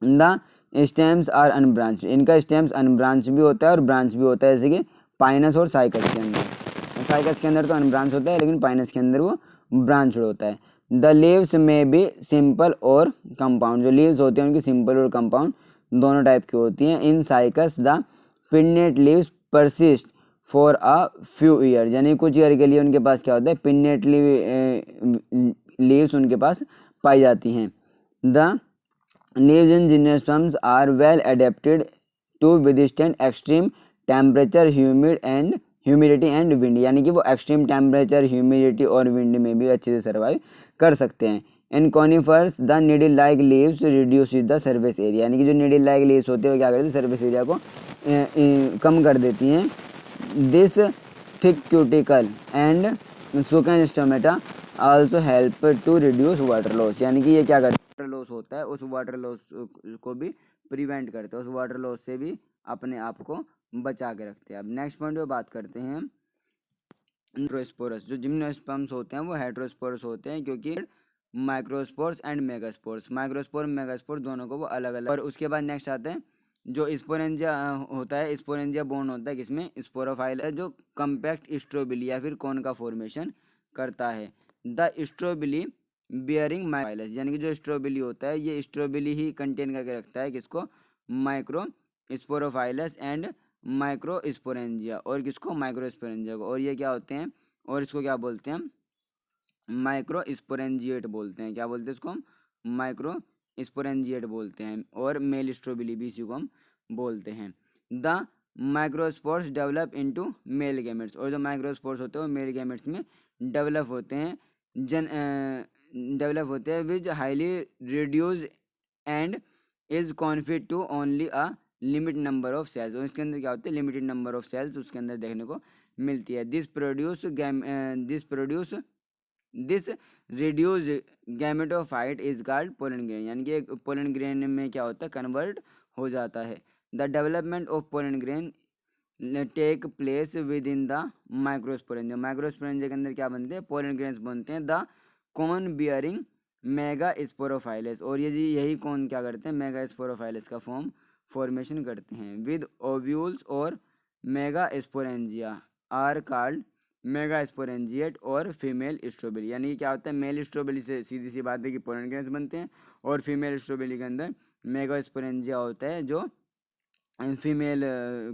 द स्टेम्स आर अनब्रांच, इनका स्टेम्स अनब्रांच भी होता है और ब्रांच भी होता है, जैसे कि पाइनस और साइकस के अंदर। साइकस के अंदर तो अनब्रांच होता है लेकिन पाइनस के अंदर वो ब्रांच होता है। द लीव्स में भी सिंपल और कंपाउंड, जो लीव्स होती हैं उनकी सिंपल और कंपाउंड दोनों टाइप की होती हैं। इन cycas the pennate leaves persist for a few year, यानी कुछ ईयर के लिए उनके पास क्या होता है पिन्नेट लीव्स उनके पास पाई जाती हैं। The leaves in gymnosperms are well adapted to withstand extreme temperature humidity and wind, यानी कि वो एक्सट्रीम टेम्परेचर ह्यूमिडिटी और विंड में भी अच्छे से सर्वाइव कर सकते हैं। In conifers the needle like leaves reduce the surface area, यानी कि जो नीडल लाइक लीव्स होते हैं वो क्या करते हैं सर्फेस एरिया को कम कर देती हैं। This thick cuticle and sunken stomata also help to reduce water loss, यानी कि ये क्या करते हैं वाटर लॉस होता है उस वाटर लॉस को भी प्रिवेंट करते हैं, उस वाटर लॉस से भी अपने आप को बचा के रखते हैं। अब नेक्स्ट पॉइंट पे बात करते हैं हेट्रोस्पोरस। जो जिम्नोस्पर्म्स होते हैं वो हेट्रोस्पोरस होते हैं क्योंकि microspores and megaspores, microspore megaspore दोनों को वो अलग अलग। और उसके बाद नेक्स्ट आते हैं जो स्पोरेंजिया होता है, स्पोरेंजिया बोन होता है किसमें स्पोरोफाइल है जो कम्पैक्ट स्ट्रोबिली या फिर कोन का फॉर्मेशन करता है। द स्ट्रोबिली बियरिंग माइकोफाइलस, यानी कि जो स्ट्रोबिली होता है ये स्ट्रोबिली ही कंटेन करके रखता है किसको माइक्रो स्पोरोफाइलस एंड माइक्रो स्पोरेंजिया, और किसको माइक्रो स्पोरेंजिया को। और ये क्या होते हैं और इसको क्या बोलते हैं हम माइक्रो स्पोरेंजिएट बोलते हैं। क्या बोलते हैं इसको हम माइक्रो स्पोरेंजिएट बोलते हैं और मेल स्ट्रोबिली भी इसी को हम बोलते हैं। The microspores develop into male gametes, और जो माइक्रोस्पोर्स होते हैं वो मेल गैमेट्स में डेवलप होते हैं which highly reduce and is confined to only a limit number of cells, और इसके अंदर क्या होते हैं लिमिटेड नंबर ऑफ सेल्स उसके अंदर देखने को मिलती है। This reduce gametophyte is called pollen grain, यानी कि पोलन ग्रेन में क्या होता है कन्वर्ट हो जाता है। The development of pollen grain take place within the microsporangia, microsporangia के अंदर क्या बनते हैं पोलन ग्रेन्स बनते हैं। The cone bearing megasporophylls, और ये जी यही कौन क्या करते हैं मेगा स्पोरोफाइलस का फॉर्मेशन करते हैं। विद ओव्यूल्स और megasporangia are called megasporangiate और फीमेल स्ट्रॉबेरी, यानी क्या होता है मेल स्ट्रॉबेरी से सीधी सी बात है कि पोलन ग्रेन्स बनते हैं और फीमेल स्ट्रॉबेरी के अंदर मेगा स्पोरेंजिया होता है जो फीमेल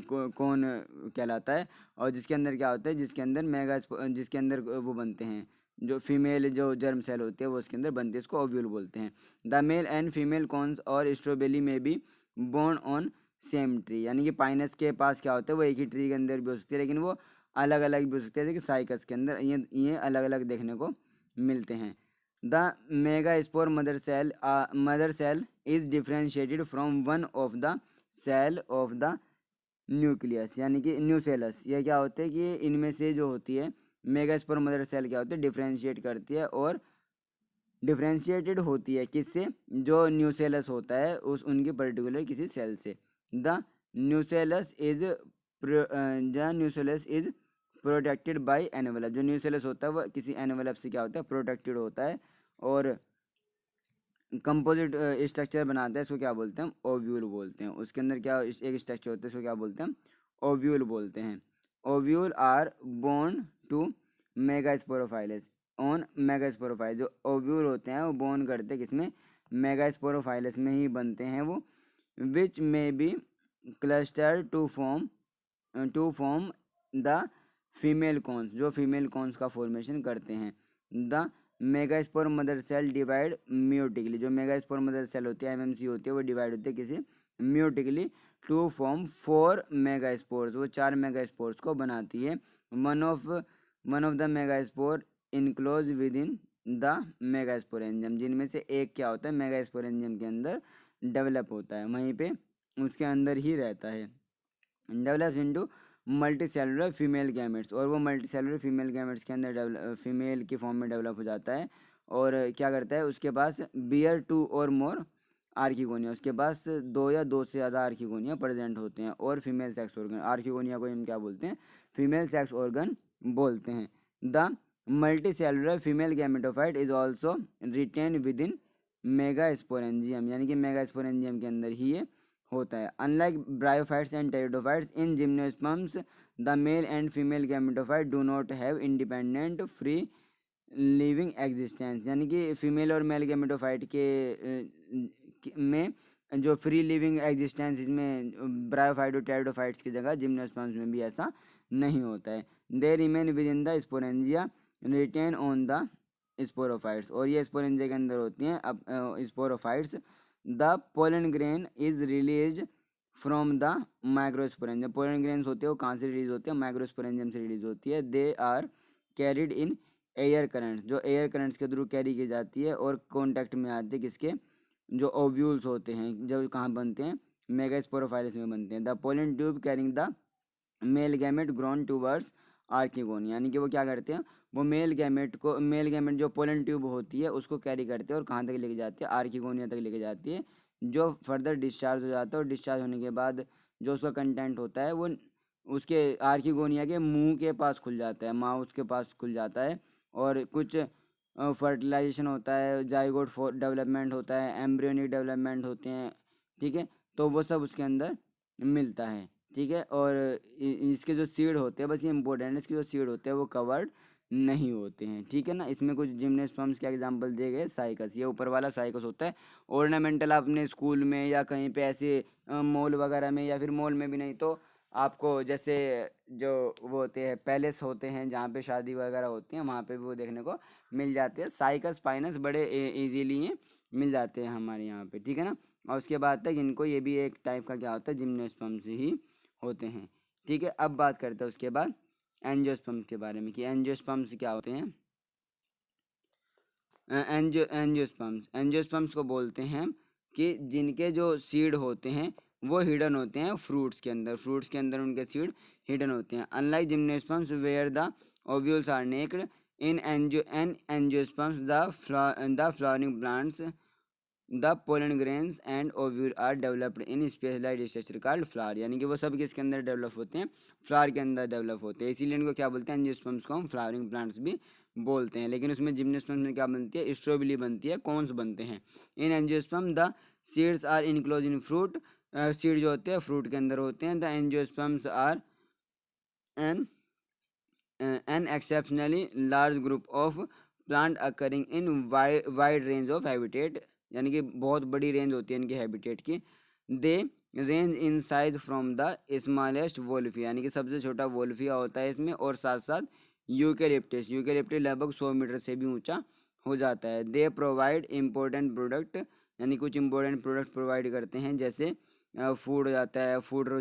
कौन कहलाता है, और जिसके अंदर क्या होता है जिसके अंदर वो बनते हैं जो फीमेल जो जर्म सेल होते हैं वो उसके अंदर बनते हैं, इसको ओव्यूल बोलते हैं। The male and female cons और स्ट्रॉबेरी में भी बोर्न ऑन सेम ट्री, यानी कि पाइनस के पास क्या होता है वो एक ही ट्री के अंदर भी हो सकती है लेकिन वो अलग अलग भी हो सकते हैं, जैसे कि साइकस के अंदर ये अलग अलग देखने को मिलते हैं। The megaspore mother cell is differentiated from one of the cell of the nucleus, यानी कि न्यूसेलस। ये क्या होते हैं कि इनमें से जो होती है मेगास्पोर मदर सेल क्या होती है, डिफ्रेंशिएट करती है और डिफ्रेंशिएटेड होती है किससे, जो न्यूसेलस होता है उस उनकी पर्टिकुलर किसी सेल से। The nucellus is protected by envelope. जो न्यूसेलस होता है वो किसी एनवेलप से क्या होता है, प्रोटेक्टेड होता है और कंपोजिट स्ट्रक्चर बनाता है। इसको क्या बोलते हैं, ओव्यूल बोलते हैं। उसके अंदर क्या एक स्ट्रक्चर होता है, इसको क्या बोलते हैं, ओव्यूल बोलते हैं। Ovule are borne to megasporophylls on megasporophyll. जो ओव्यूल होते हैं वो बोर्न करते हैं किसमें, मेगास्पोरोफाइलस में ही बनते हैं वो। विच में be cluster to form the female cones, जो फीमेल कॉन्स का फॉर्मेशन करते हैं। The megaspore mother cell divide meiotically. जो मेगास्पोर मदर सेल होती है, एमएमसी होती है, वो डिवाइड होती है किसी म्यूटिकली टू फॉर्म 4 मेगास्पोर्स। वो 4 मेगास्पोर्स को बनाती है। One of the megaspore enclose with in the megasporangium, जिनमें से एक क्या होता है, मेगास्पोरेंजियम के अंदर डेवलप होता है, वहीं पे उसके अंदर ही रहता है। Develops into multi cellular female gametes, और वो मल्टी सेलुलर फीमेल गैमेट्स के अंदर फीमेल की फॉर्म में डेवलप हो जाता है। और क्या करता है, उसके पास बियर 2 और मोर आर्किगोनिया, उसके पास 2 या 2 से ज़्यादा आर्किगोनिया प्रेजेंट होते हैं। और फीमेल सेक्स ऑर्गन, आर्किगोनिया को हम क्या बोलते हैं, फीमेल सेक्स ऑर्गन बोलते हैं। The multicellular female gametophyte is also retain within megasporangium, यानी कि मेगास्पोरेंजियम के अंदर ही ये होता है। Unlike bryophytes and pteridophytes in gymnosperms the male and female gametophyte do not have independent free living existence, यानी कि फीमेल और मेल गैमेटोफाइट में जो फ्री लिविंग एग्जिस्टेंस, इसमें ब्रायोफाइट और टेरिडोफाइट्स की जगह जिम्नोस्पर्म्स में भी ऐसा नहीं होता है। They remain within the sporangia retain on the sporophytes, और ये स्पोरेंजिया के अंदर होती हैं अब sporophytes. The pollen grain is release from the microsporangium. Pollen grains होते हैं वो कहाँ से रिलीज होते हैं, माइक्रोस्पोरेंजियम से रिलीज होती है। They are carried in air currents, जो एयर करंट्स के थ्रू कैरी की जाती है और कॉन्टैक्ट में आते हैं किसके, जो ओव्यूल्स होते हैं, जब कहाँ बनते हैं, मेगास्पोरोफाइलस में बनते हैं। The pollen tube carrying the male gamete grown towards archegonia, यानी कि वो क्या करते हैं, वो मेल गैमेट जो पोलन ट्यूब होती है उसको कैरी करते हैं और कहाँ तक लेके जाते हैं, आर्किगोनिया तक लेके जाती है, जो फर्दर डिस्चार्ज हो जाता है। और डिस्चार्ज होने के बाद जो उसका कंटेंट होता है वो उसके आर्किगोनिया के मुंह के पास खुल जाता है, माउथ के पास खुल जाता है। और कुछ फर्टिलाइजेशन होता है, जाइगोट डेवलपमेंट होता है, एम्ब्रियोनिक डेवलपमेंट होते हैं, ठीक है, तो वो सब उसके अंदर मिलता है, ठीक है। और इसके जो सीड होते हैं, बस ये इंपॉर्टेंट है, इसके जो सीड होते हैं वो कवर्ड नहीं होते हैं, ठीक है ना। इसमें कुछ जिम्नोस्पर्म्स के एग्जांपल दिए गए, साइकस, ये ऊपर वाला साइकस होता है। ऑर्नामेंटल अपने स्कूल में या कहीं पे ऐसे मॉल वगैरह में, या फिर मॉल में भी नहीं तो आपको जैसे जो वो होते हैं पैलेस होते हैं जहाँ पे शादी वगैरह होती हैं, वहाँ पे भी वो देखने को मिल जाते हैं। साइकस पाइनस बड़े इजीली ये मिल जाते हैं हमारे यहाँ पे, ठीक है ना। और उसके बाद तक इनको, ये भी एक टाइप का क्या होता है, जिम्नोस्पर्म्स ही होते हैं, ठीक है। अब बात करते हैं उसके बाद एंजियोस्पर्म्स के बारे में कि एंजियोस्पर्म्स क्या होते हैं। एंजियोस्पर्म्स को बोलते हैं कि जिनके जो सीड होते हैं वो हिडन होते हैं फ्रूट्स के अंदर उनके सीड हिडन होते हैं। Unlike gymnosperms where the ovules are naked in angiosperms the flowering plants the pollen grains and ovule are developed in specialised structure called flower, यानी कि वो सब किसके अंदर डेवलप होते हैं, फ्लावर के अंदर डेवलप होते हैं। इसीलिए इनको क्या बोलते हैं, एंजियोस्पर्म्स को हम फ्लावरिंग प्लांट्स भी बोलते हैं। लेकिन उसमें जिम्नोस्पर्म्स में क्या बनती है, स्ट्रॉबेरी बनती है, कॉन्स बनते हैं। In angiosperm the seeds are enclose in fruit, seed जो होते हैं फ्रूट के अंदर होते हैं। The angiosperms are an exceptionally large group of plant occurring in wide range of habitat, यानी कि बहुत बड़ी रेंज होती है इनके हैबिटेट की। They range in size from the smallest Wolffia, यानी कि सबसे छोटा वोल्फिया होता है इसमें, और साथ साथ यूकेलिप्टस लगभग 100 मीटर से भी ऊंचा हो जाता है। दे प्रोवाइड इम्पोर्टेंट प्रोडक्ट, यानी कुछ इंपॉर्टेंट प्रोडक्ट प्रोवाइड करते हैं, जैसे फूड हो जाता है, फ्यूल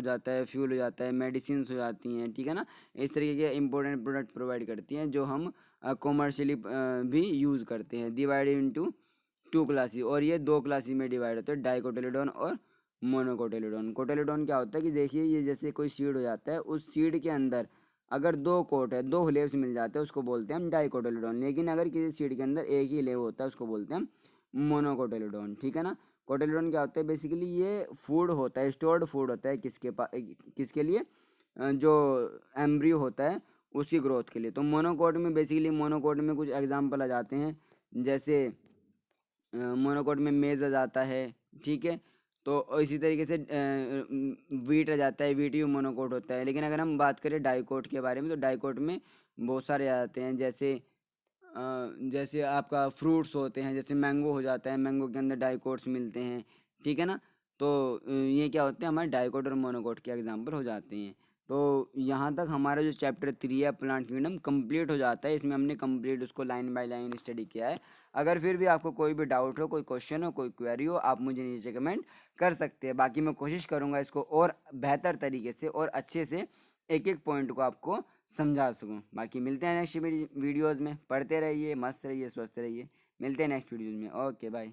हो जाता है, मेडिसिन हो जाती हैं, ठीक है ना। इस तरीके के इंपॉर्टेंट प्रोडक्ट प्रोवाइड करती हैं जो हम कॉमर्शियली भी यूज़ करते हैं। डिवाइडेड इनटू 2 क्लासेस, और ये 2 क्लासेस में डिवाइड होते हैं, डाइकोटिलेडोन और मोनोकोटिलेडोन। कोटिलेडोन क्या होता है कि देखिए ये जैसे कोई सीड हो जाता है, उस सीड के अंदर अगर 2 कोट है, 2 लेव्स मिल जाते हैं, उसको बोलते हैं हम डाइकोटिलेडोन। लेकिन अगर किसी सीड के अंदर एक ही लेव होता है, उसको बोलते हैं हम मोनोकोटिलेडोन। ठीक है ना। कोटिलेडोन क्या होता है, बेसिकली ये फूड होता है, स्टोर्ड फूड होता है किसके लिए, जो एम्ब्रियो होता है उसकी ग्रोथ के लिए। तो मोनोकोट में बेसिकली, मोनोकोट में कुछ एग्जाम्पल आ जाते हैं, जैसे मोनोकोट में मेज आ जाता है। ठीक है। तो इसी तरीके से वीट आ जाता है, वीट भी मोनोकोट होता है। लेकिन अगर हम बात करें डाइकोट के बारे में, तो डाइकोट में बहुत सारे आ जाते हैं, जैसे आपका फ्रूट्स होते हैं, जैसे मैंगो हो जाता है, मैंगो के अंदर डाइकोट्स मिलते हैं। ठीक है ना। तो ये क्या होते हैं, हमारे डाइकोट और मोनोकोट के एग्जाम्पल हो जाते हैं। तो यहाँ तक हमारा जो चैप्टर 3 है प्लांट किंगडम कंप्लीट हो जाता है। इसमें हमने कंप्लीट उसको लाइन बाय लाइन स्टडी किया है। अगर फिर भी आपको कोई भी डाउट हो, कोई क्वेश्चन हो, कोई क्वेरी हो, आप मुझे नीचे कमेंट कर सकते हैं। बाकी मैं कोशिश करूँगा इसको और बेहतर तरीके से और अच्छे से एक एक पॉइंट को आपको समझा सकूँ। बाकी मिलते हैं नेक्स्ट वीडियोज़ में। पढ़ते रहिए, मस्त रहिए, स्वस्थ रहिए। मिलते हैं नेक्स्ट वीडियोज़ में। Okay bye.